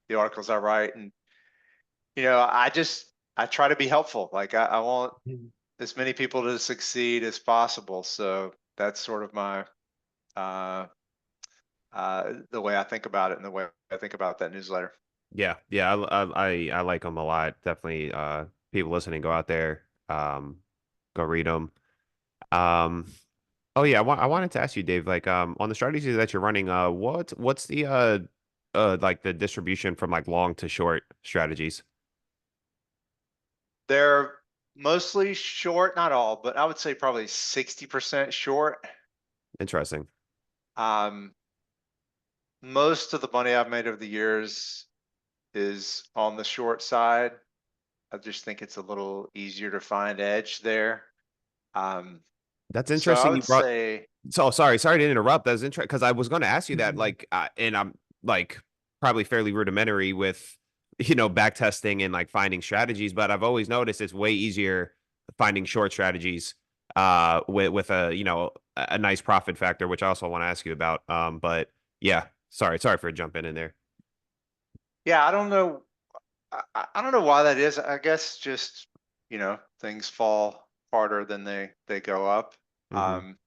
the articles I write, and I try to be helpful. Like I want as many people to succeed as possible. So that's sort of my the way I think about it, and the way I think about that newsletter. Yeah, yeah, I like them a lot. Definitely, people listening, go out there, go read them. Um, oh yeah, I wanted to ask you, Dave, like, on the strategies that you're running, what's the like the distribution from like long to short strategies? They're mostly short, not all, but I would say probably 60% short. Interesting. Um, Most of the money I've made over the years is on the short side. I just think it's a little easier to find edge there. Um, That's so I interesting. You would brought. say, So sorry to interrupt. That's interesting because I was going to ask you that, Mhm. like, and I'm like probably fairly rudimentary with, back testing and like finding strategies, but I've always noticed it's way easier finding short strategies with a, you know, a nice profit factor, which I also want to ask you about. But yeah, sorry for jumping in there. Yeah, I don't know. I don't know why that is. I guess just, things fall harder than they go up. Hmm. Um,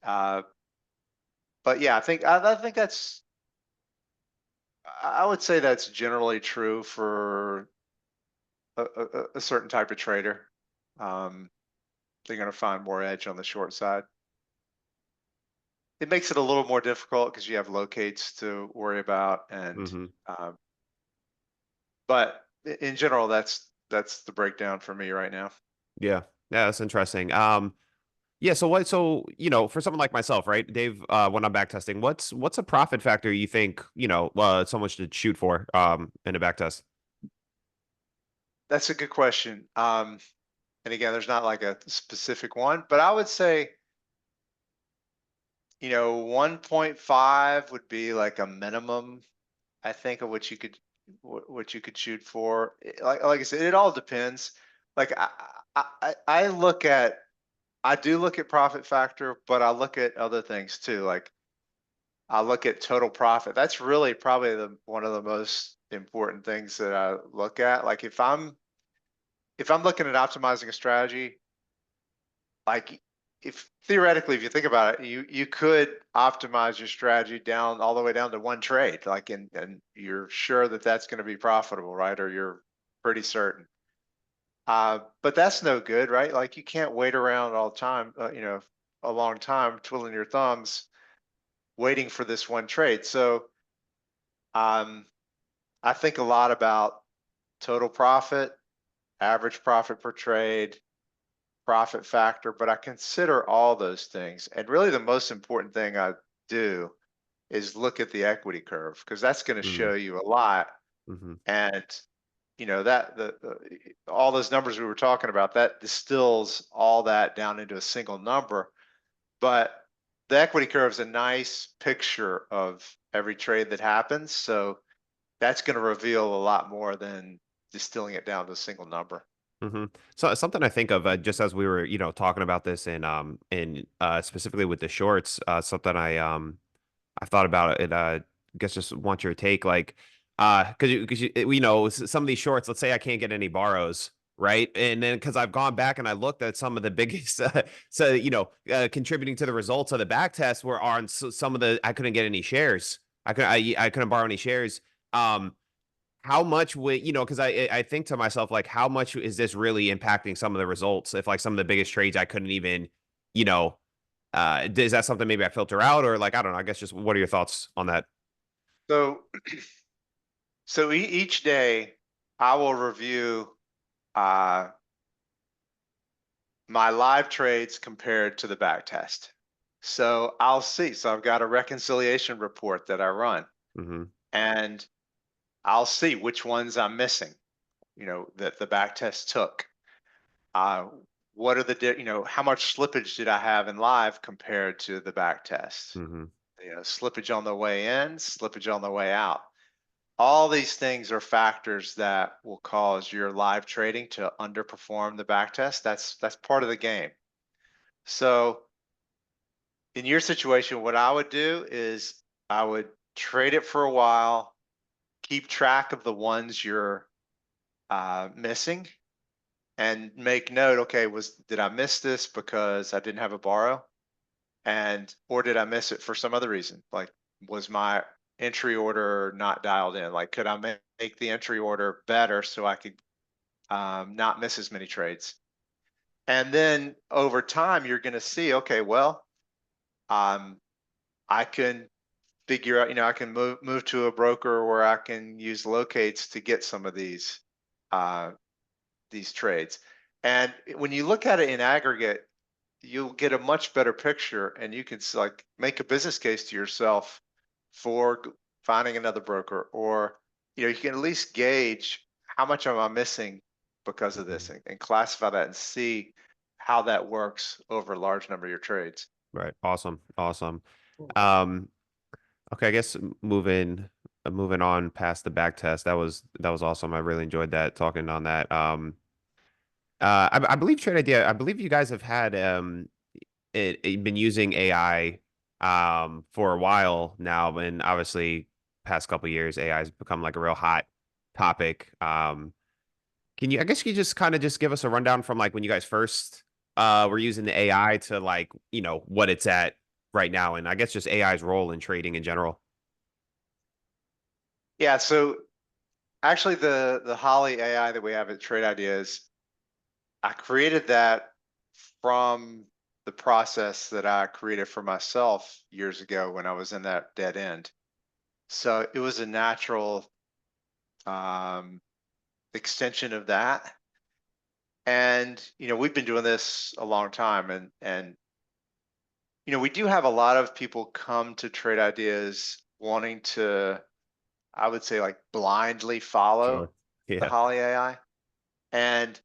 uh, but yeah, I think I would say that's generally true for a certain type of trader. Um, they're going to find more edge on the short side. It makes it a little more difficult because you have locates to worry about, and Hmm. um, but in general, that's the breakdown for me right now. Yeah, yeah, that's interesting. Yeah, so you know, for someone like myself, right, Dave, when I'm back testing, what's a profit factor you think, you know, someone should shoot for in a back test? That's a good question. And again, there's not like a specific one, but I would say, 1.5 would be like a minimum, I think, of what you could shoot for. Like I said, it all depends. Like I do look at profit factor, but I look at other things too. Like I look at total profit. That's really probably one of the most important things that I look at. Like if I'm looking at optimizing a strategy, like if theoretically, if you think about it, you could optimize your strategy down all the way down to one trade, like and you're sure that that's going to be profitable, right? Or you're pretty certain. But that's no good, right? Like you can't wait around all the time, a long time twiddling your thumbs, waiting for this one trade. So um, I think a lot about total profit, average profit per trade, profit factor, but I consider all those things. And really the most important thing I do is look at the equity curve because that's going to Mm-hmm. show you a lot. Mm-hmm. And that all those numbers we were talking about, that distills all that down into a single number. But the equity curve is a nice picture of every trade that happens. So that's going to reveal a lot more than distilling it down to a single number. Hmm. So something I think of just as we were, you know, talking about this in specifically with the shorts, something I thought about it. I guess just want your take, like, you know, some of these shorts. Let's say I can't get any borrows, right? And then because I've gone back and I looked at some of the biggest, so you know, contributing to the results of the back test were on some of the I couldn't get any shares. I couldn't borrow any shares. How much would, you know, because I think to myself, like, how much is this really impacting some of the results if like some of the biggest trades I couldn't even, you know, is that something maybe I filter out, or like I don't know, I guess just what are your thoughts on that? So, each day I will review uh, my live trades compared to the back test. So I'll see. So I've got a reconciliation report that I run, Mm-hmm. and I'll see which ones I'm missing, that the back test took. Uh, what are how much slippage did I have in live compared to the back test? Mm-hmm. Slippage on the way in, slippage on the way out. All these things are factors that will cause your live trading to underperform the back test. That's part of the game. So in your situation, what I would do is I would trade it for a while, keep track of the ones you're missing, and make note. Okay, did I miss this because I didn't have a borrow, or did I miss it for some other reason? Like, was my entry order not dialed in? Like, could I make the entry order better so I could not miss as many trades? And then over time, you're going to see, okay, well, I can figure out, I can move to a broker where I can use locates to get some of uh, these trades. And when you look at it in aggregate, you'll get a much better picture, and you can like make a business case to yourself for finding another broker, or you can at least gauge how much am I missing because of this, and classify that and see how that works over a large number of your trades. Right. Awesome. Awesome. Um, okay, I guess moving on past the back test. That was awesome. I really enjoyed that talking on that. I believe Trade Idea. I believe you guys have had been using AI for a while now, and obviously past couple years AI has become like a real hot topic. Can you, I guess you just kind of just give us a rundown from like when you guys first were using the AI to like, what it's at right now, and I guess just AI's role in trading in general. Yeah, so actually the Holly AI that we have at Trade Ideas, I created that from the process that I created for myself years ago when I was in that dead end. So it was a natural um, extension of that. And we've been doing this a long time, and we do have a lot of people come to Trade Ideas wanting to, I would say, like blindly follow Sure. the Yeah, Holly AI, and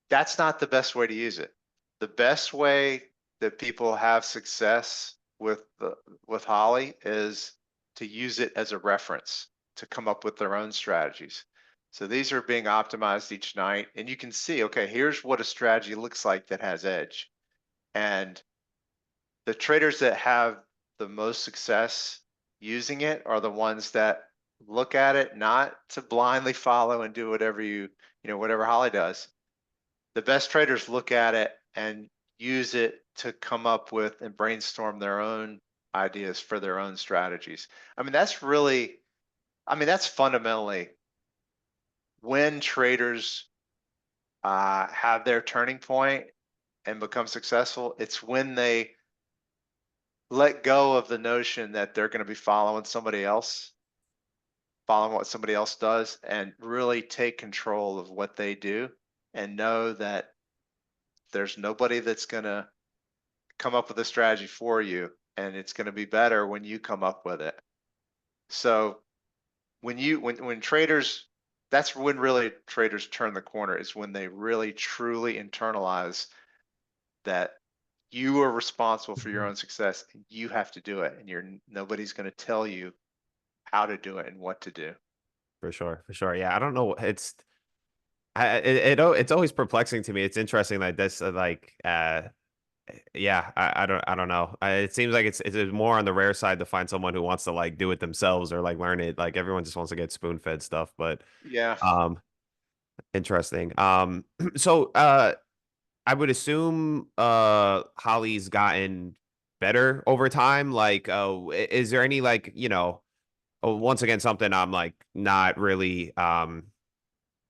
that's not the best way to use it. The best way that people have success with Holly is to use it as a reference to come up with their own strategies. So these are being optimized each night, and you can see, okay, here's what a strategy looks like that has edge. And the traders that have the most success using it are the ones that look at it not to blindly follow and do whatever whatever Holly does. The best traders look at it and use it to come up with and brainstorm their own ideas for their own strategies. That's fundamentally when traders have their turning point and become successful. It's when they let go of the notion that they're going to be following what somebody else does, and really take control of what they do and know that there's nobody that's going to come up with a strategy for you, and it's going to be better when you come up with it. So when traders, that's when really traders turn the corner, is when they really truly internalize that you are responsible for your own success and you have to do it, and nobody's going to tell you how to do it and what to do. for sure, for sure. Yeah, I don't know. It's always perplexing to me. It's interesting like this, yeah, I don't know. It seems like it's more on the rare side to find someone who wants to like do it themselves or like learn it. Like everyone just wants to get spoon fed stuff, but Yeah. um, interesting. So I would assume Holly's gotten better over time. Like, is there any like once again something I'm like not really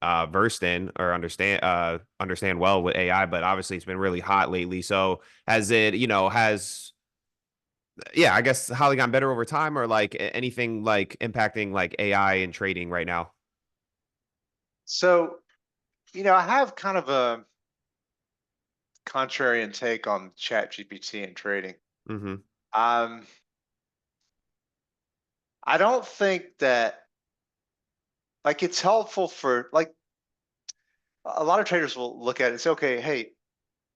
versed in or understand well with AI, but obviously it's been really hot lately. So has it, has yeah, I guess Holly gotten better over time or like anything like impacting like AI and trading right now? So, I have kind of a contrarian take on chat GPT and trading. Mm-hmm. Um, I don't think that, like, it's helpful for, like, a lot of traders will look at it and say, okay, hey,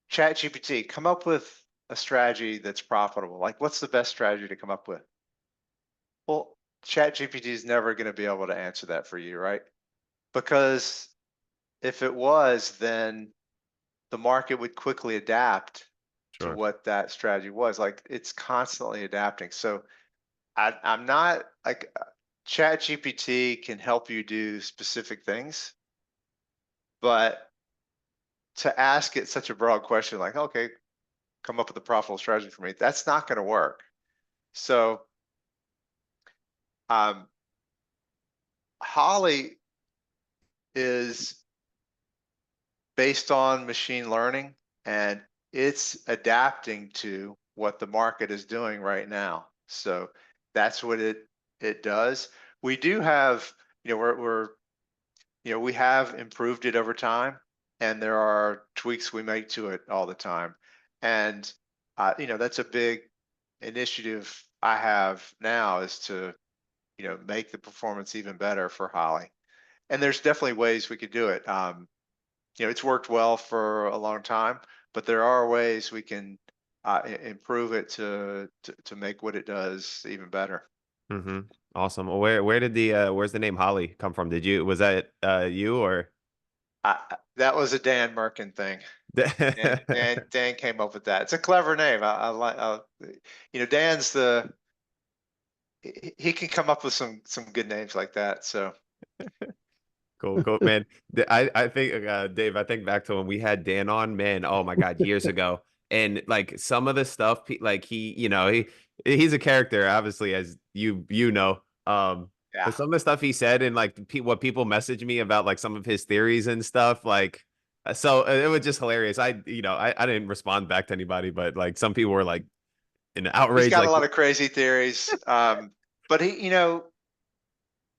chat GPT, come up with a strategy that's profitable. Like, what's the best strategy to come up with? Well, chat GPT is never going to be able to answer that for you, right? Because if it was, then the market would quickly adapt to Sure. what that strategy was. Like, it's constantly adapting. So I'm not like, chat GPT can help you do specific things, but to ask it such a broad question like, okay, come up with a profitable strategy for me, that's not going to work. So um, Holly is based on machine learning, and it's adapting to what the market is doing right now. So that's what it does. We do have, we have improved it over time, and there are tweaks we make to it all the time. And that's a big initiative I have now, is to make the performance even better for Holly. And there's definitely ways we could do it. It's worked well for a long time, but there are ways we can improve it to make what it does even better. Mm-hmm. Awesome. Well, where did the where's the name Holly come from? Was that you or? That was a Dan Merkin thing. Dan came up with that. It's a clever name. I like, Dan's he can come up with some good names like that. So Cool, cool, man. I think Dave, I think back to when we had Dan on, man. Oh my God, years ago, and like some of the stuff, like he's a character, obviously, as you know. yeah, But some of the stuff he said and like what people messaged me about, like some of his theories and stuff, like so it was just hilarious. I didn't respond back to anybody, but like some people were like in he's outrage, got a like lot of crazy theories. But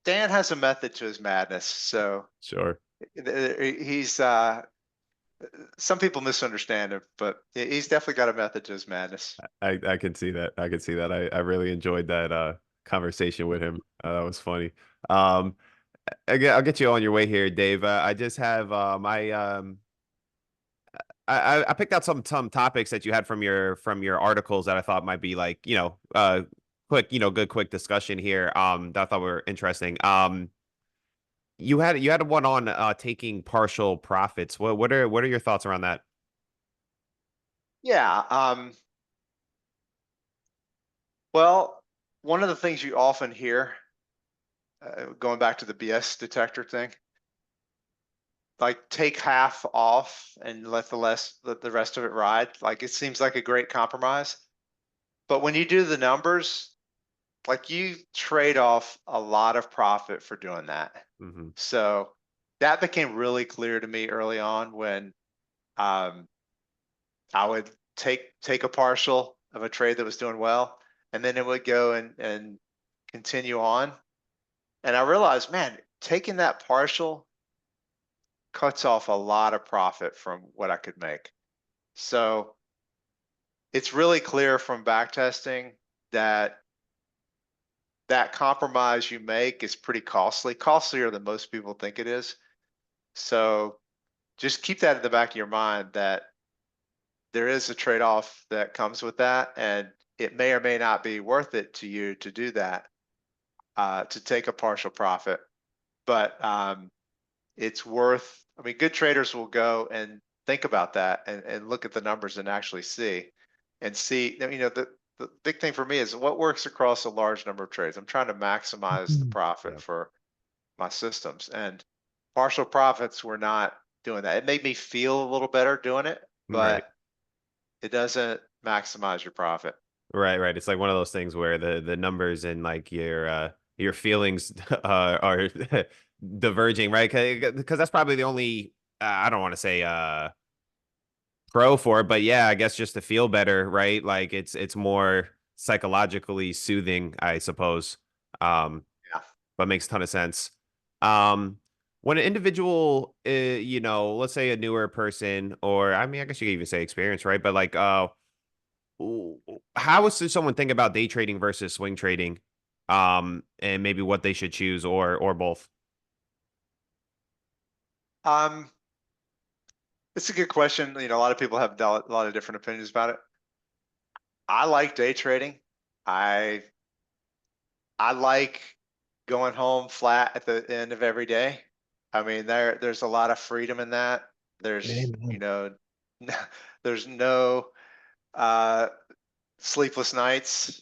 Dan has a method to his madness. So sure. he's some people misunderstand him, but he's definitely got a method to his madness. I can see that. I can see that. I really enjoyed that conversation with him. That was funny. Um, I'll get you on your way here, Dave. I just have my I picked out some topics that you had from your articles that I thought might be like quick good quick discussion here that I thought were interesting. You had one on taking partial profits. What are your thoughts around that? Yeah. Well, one of the things you often hear, going back to the BS detector thing, like take half off and let the rest of it ride. Like it seems like a great compromise. But when you do the numbers, like you trade off a lot of profit for doing that. Hmm. So that became really clear to me early on when um, I would take a partial of a trade that was doing well, and then it would go and continue on. And I realized, man, taking that partial cuts off a lot of profit from what I could make. So it's really clear from backtesting that that compromise you make is pretty costly, costlier than most people think it is. So just keep that in the back of your mind that there is a trade-off that comes with that, and it may or may not be worth it to you to do that, to take a partial profit. But it's worth, I mean, good traders will go and think about that and look at the numbers and actually see, the big thing for me is what works across a large number of trades. I'm trying to maximize the Mhm. profit Yeah. for my systems, and partial profits were not doing that. It made me feel a little better doing it, Right. but it doesn't maximize your profit. Right, right. It's like one of those things where the numbers and like your feelings are diverging, right? Because that's probably the only I don't want to say pro for it, but yeah, I guess just to feel better, right? Like it's more psychologically soothing, I suppose. Um, Yeah. but makes a ton of sense. Um, when an individual, let's say a newer person, or I mean, I guess you could even say experience, right? But like, how should someone think about day trading versus swing trading, and maybe what they should choose, or both? Um, it's a good question. A lot of people have a lot of different opinions about it. I like day trading. I I like going home flat at the end of every day. I mean, there's a lot of freedom in that. There's, Amen. there's no uh, sleepless nights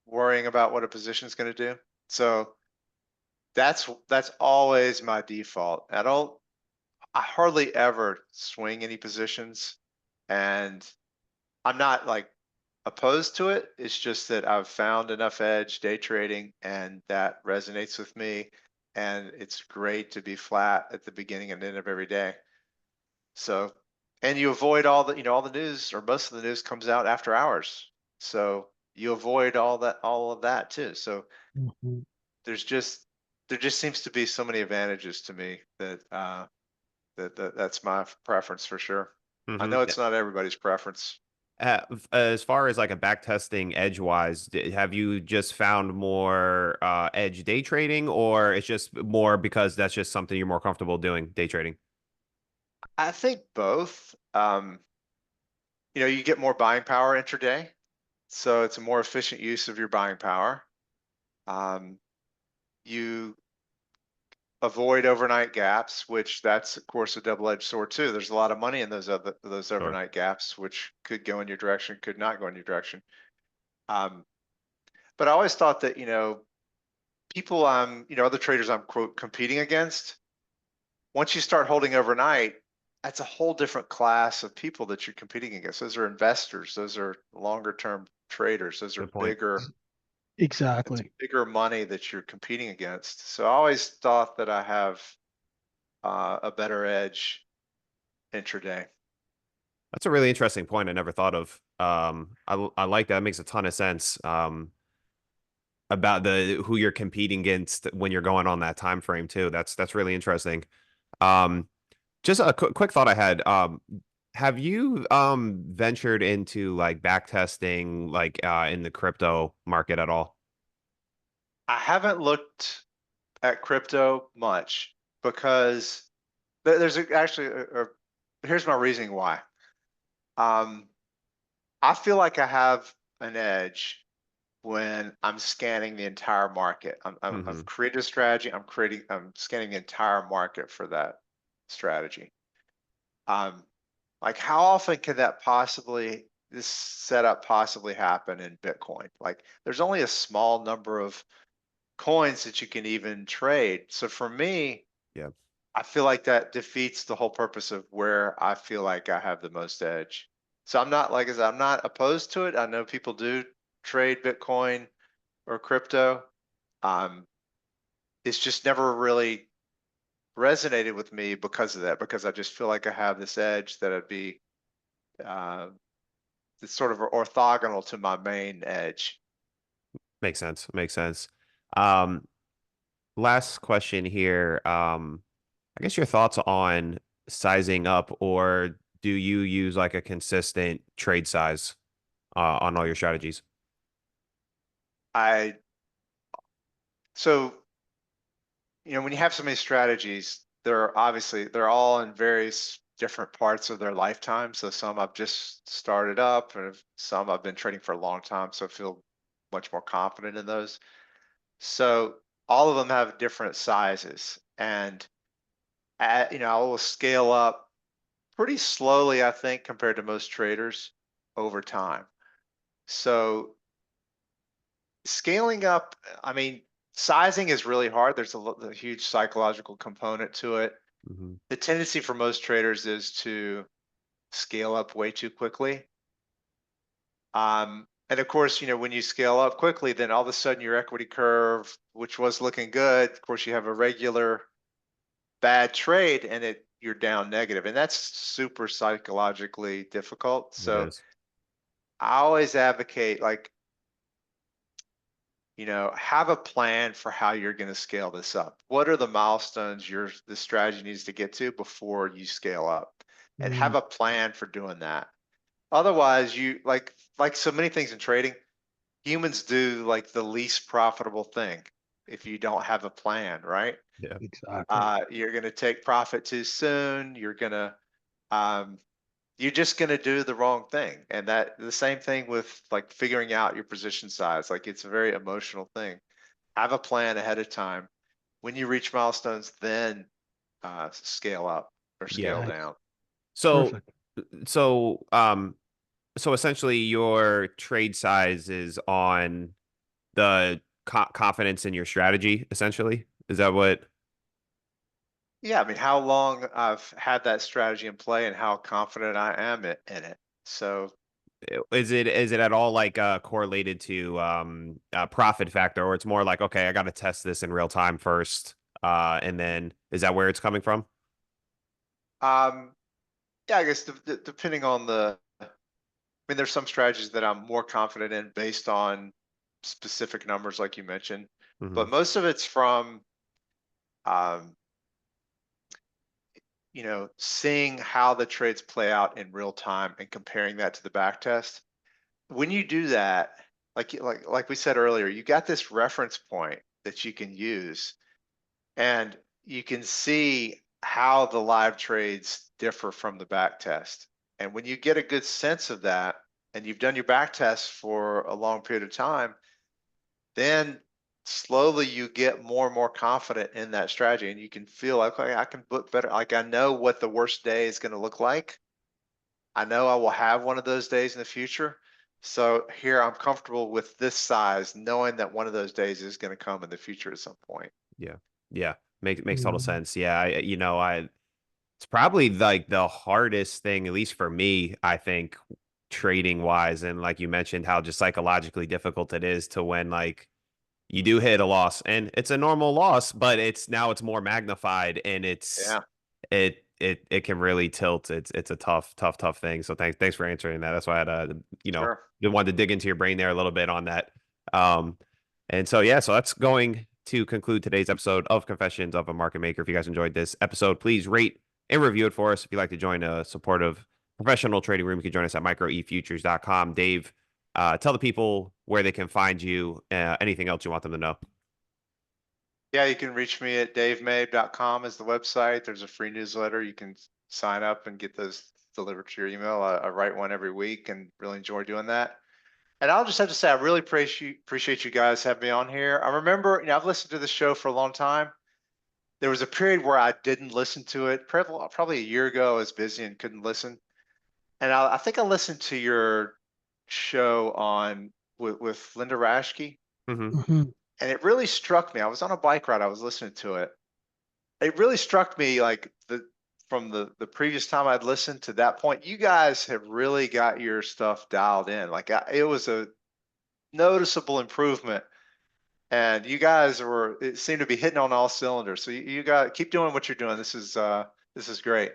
worrying about what a position is going to do. So that's always my default. I hardly ever swing any positions, and I'm not like opposed to it. It's just that I've found enough edge day trading, and that resonates with me. And it's great to be flat at the beginning and end of every day. So, and you avoid all the news, or most of the news comes out after hours. So you avoid all of that too. So Mhm. there's just, there just seems to be so many advantages to me that, that's my preference for sure. I Hmm. know it's not everybody's preference. As far as like a back testing edge wise, have you just found more edge day trading, or it's just more because that's just something you're more comfortable doing, day trading? I think both. You get more buying power intraday, so it's a more efficient use of your buying power. Um, you avoid overnight gaps, which that's of course a double-edged sword too. There's a lot of money in those Sure. overnight gaps, which could go in your direction, could not go in your direction. But I always thought that, people other traders I'm quote competing against, once you start holding overnight, that's a whole different class of people that you're competing against. Those are investors, those are longer term traders, those are Good point. it's Exactly. bigger money that you're competing against. So I always thought that I have a better edge intraday. That's a really interesting point I never thought of. I like that. It makes a ton of sense. About the who you're competing against when you're going on that time frame too. That's really interesting. Um, just a quick thought I had. Have you ventured into like backtesting like in the crypto market at all? I haven't looked at crypto much because there's actually, here's my reasoning why. I feel like I have an edge when I'm scanning the entire market. Hmm. I've created a strategy. I'm scanning the entire market for that strategy. Like how often could this setup possibly happen in Bitcoin? Like there's only a small number of coins that you can even trade. So for me, Yeah. I feel like that defeats the whole purpose of where I feel like I have the most edge. So I'm not, like I said, I'm not opposed to it. I know people do trade Bitcoin or crypto. Um, it's just never really resonated with me because of that, because I just feel like I have this edge that I'd be uh, it's sort of orthogonal to my main edge. Makes sense. Makes sense. Um, Last question here. I guess your thoughts on sizing up, or do you use like a consistent trade size on all your strategies? I so when you have so many strategies, they're all in various different parts of their lifetime. So some I've just started up, and some I've been trading for a long time, so I feel much more confident in those. So all of them have different sizes, and I will scale up pretty slowly, I think, compared to most traders over time. So scaling up, I mean, sizing is really hard. There's a huge psychological component to it. Hmm. The tendency for most traders is to scale up way too quickly. And of course, when you scale up quickly, then all of a sudden your equity curve, which was looking good, of course, you have a regular bad trade and you're down negative, and that's super psychologically difficult. It So is. I always advocate, like, have a plan for how you're going to scale this up. What are the milestones the strategy needs to get to before you scale up? And have Mm, a plan for doing that. Otherwise, you like so many things in trading, humans do like the least profitable thing if you don't have a plan, right? Yeah. exactly. You're going to take profit too soon. Um, you're just going to do the wrong thing. And that the same thing with like figuring out your position size. Like it's a very emotional thing. Have a plan ahead of time. When you reach milestones, then scale up or Yeah. scale Nice. down. So, Perfect. so, um, so essentially your trade size is on the confidence in your strategy, essentially. Is that what? Yeah, I mean, how long I've had that strategy in play and how confident I am in it. So, Is it at all like correlated to profit factor, or it's more like, okay, I got to test this in real time first, and then is that where it's coming from? um, yeah, I guess depending on I mean, there's some strategies that I'm more confident in based on specific numbers, like you mentioned, Hmm. but most of it's from, um, seeing how the trades play out in real time and comparing that to the back test. When you do that, like we said earlier, you got this reference point that you can use, and you can see how the live trades differ from the back test. And when you get a good sense of that, and you've done your back test for a long period of time, then slowly you get more and more confident in that strategy, and you can feel like, okay, I can book better. Like I know what the worst day is going to look like. I know I will have one of those days in the future. So here I'm comfortable with this size, knowing that one of those days is going to come in the future at some point. Yeah. Yeah. Makes total Mm. sense. Yeah. It's probably like the hardest thing, at least for me, I think, trading wise. And like you mentioned, how just psychologically difficult it is to when like you do hit a loss and it's a normal loss, but it's more magnified and Yeah, it can really tilt. It's a tough thing. So thanks for answering that. That's why I had sure. wanted to dig into your brain there a little bit on that. Um, and so yeah, so that's going to conclude today's episode of Confessions of a Market Maker. If you guys enjoyed this episode, please rate and review it for us. If you'd like to join a supportive professional trading room, you can join us at microefutures.com. Dave, tell the people where they can find you, anything else you want them to know. Yeah, you can reach me at davemabe.com is the website. There's a free newsletter. You can sign up and get those delivered to your email. I write one every week and really enjoy doing that. And I'll just have to say, I really appreciate you guys having me on here. I remember, I've listened to the show for a long time. There was a period where I didn't listen to it. Probably a year ago, I was busy and couldn't listen. And I think I listened to your show on with Linda Rashke, Mm-hmm. Mhm. and it really struck me. I was on a bike ride. I was listening to it. It really struck me like from the previous time I'd listened to that point, you guys have really got your stuff dialed in. Like it was a noticeable improvement, and you guys it seemed to be hitting on all cylinders. So you got keep doing what you're doing. This is great.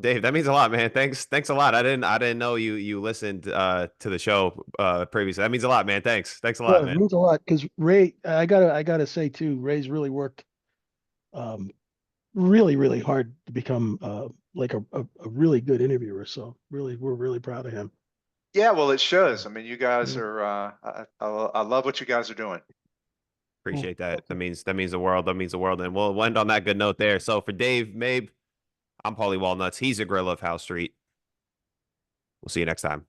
Dave, that means a lot, man. Thanks a lot. I didn't know you listened to the show previously. That means a lot, man. Thanks a lot, Yeah, it man. means a lot because Ray, I gotta say too, Ray's really worked um really hard to become like a really good interviewer. So really, we're really proud of him. Yeah, well, it shows. I mean, you guys Yeah, are. I love what you guys are doing. cool. Appreciate that. Thank you. That means the world. That means the world. And we'll end on that good note there. So for Dave Mabe, I'm Paulie Walnuts. He's a Gorilla of House Street. We'll see you next time.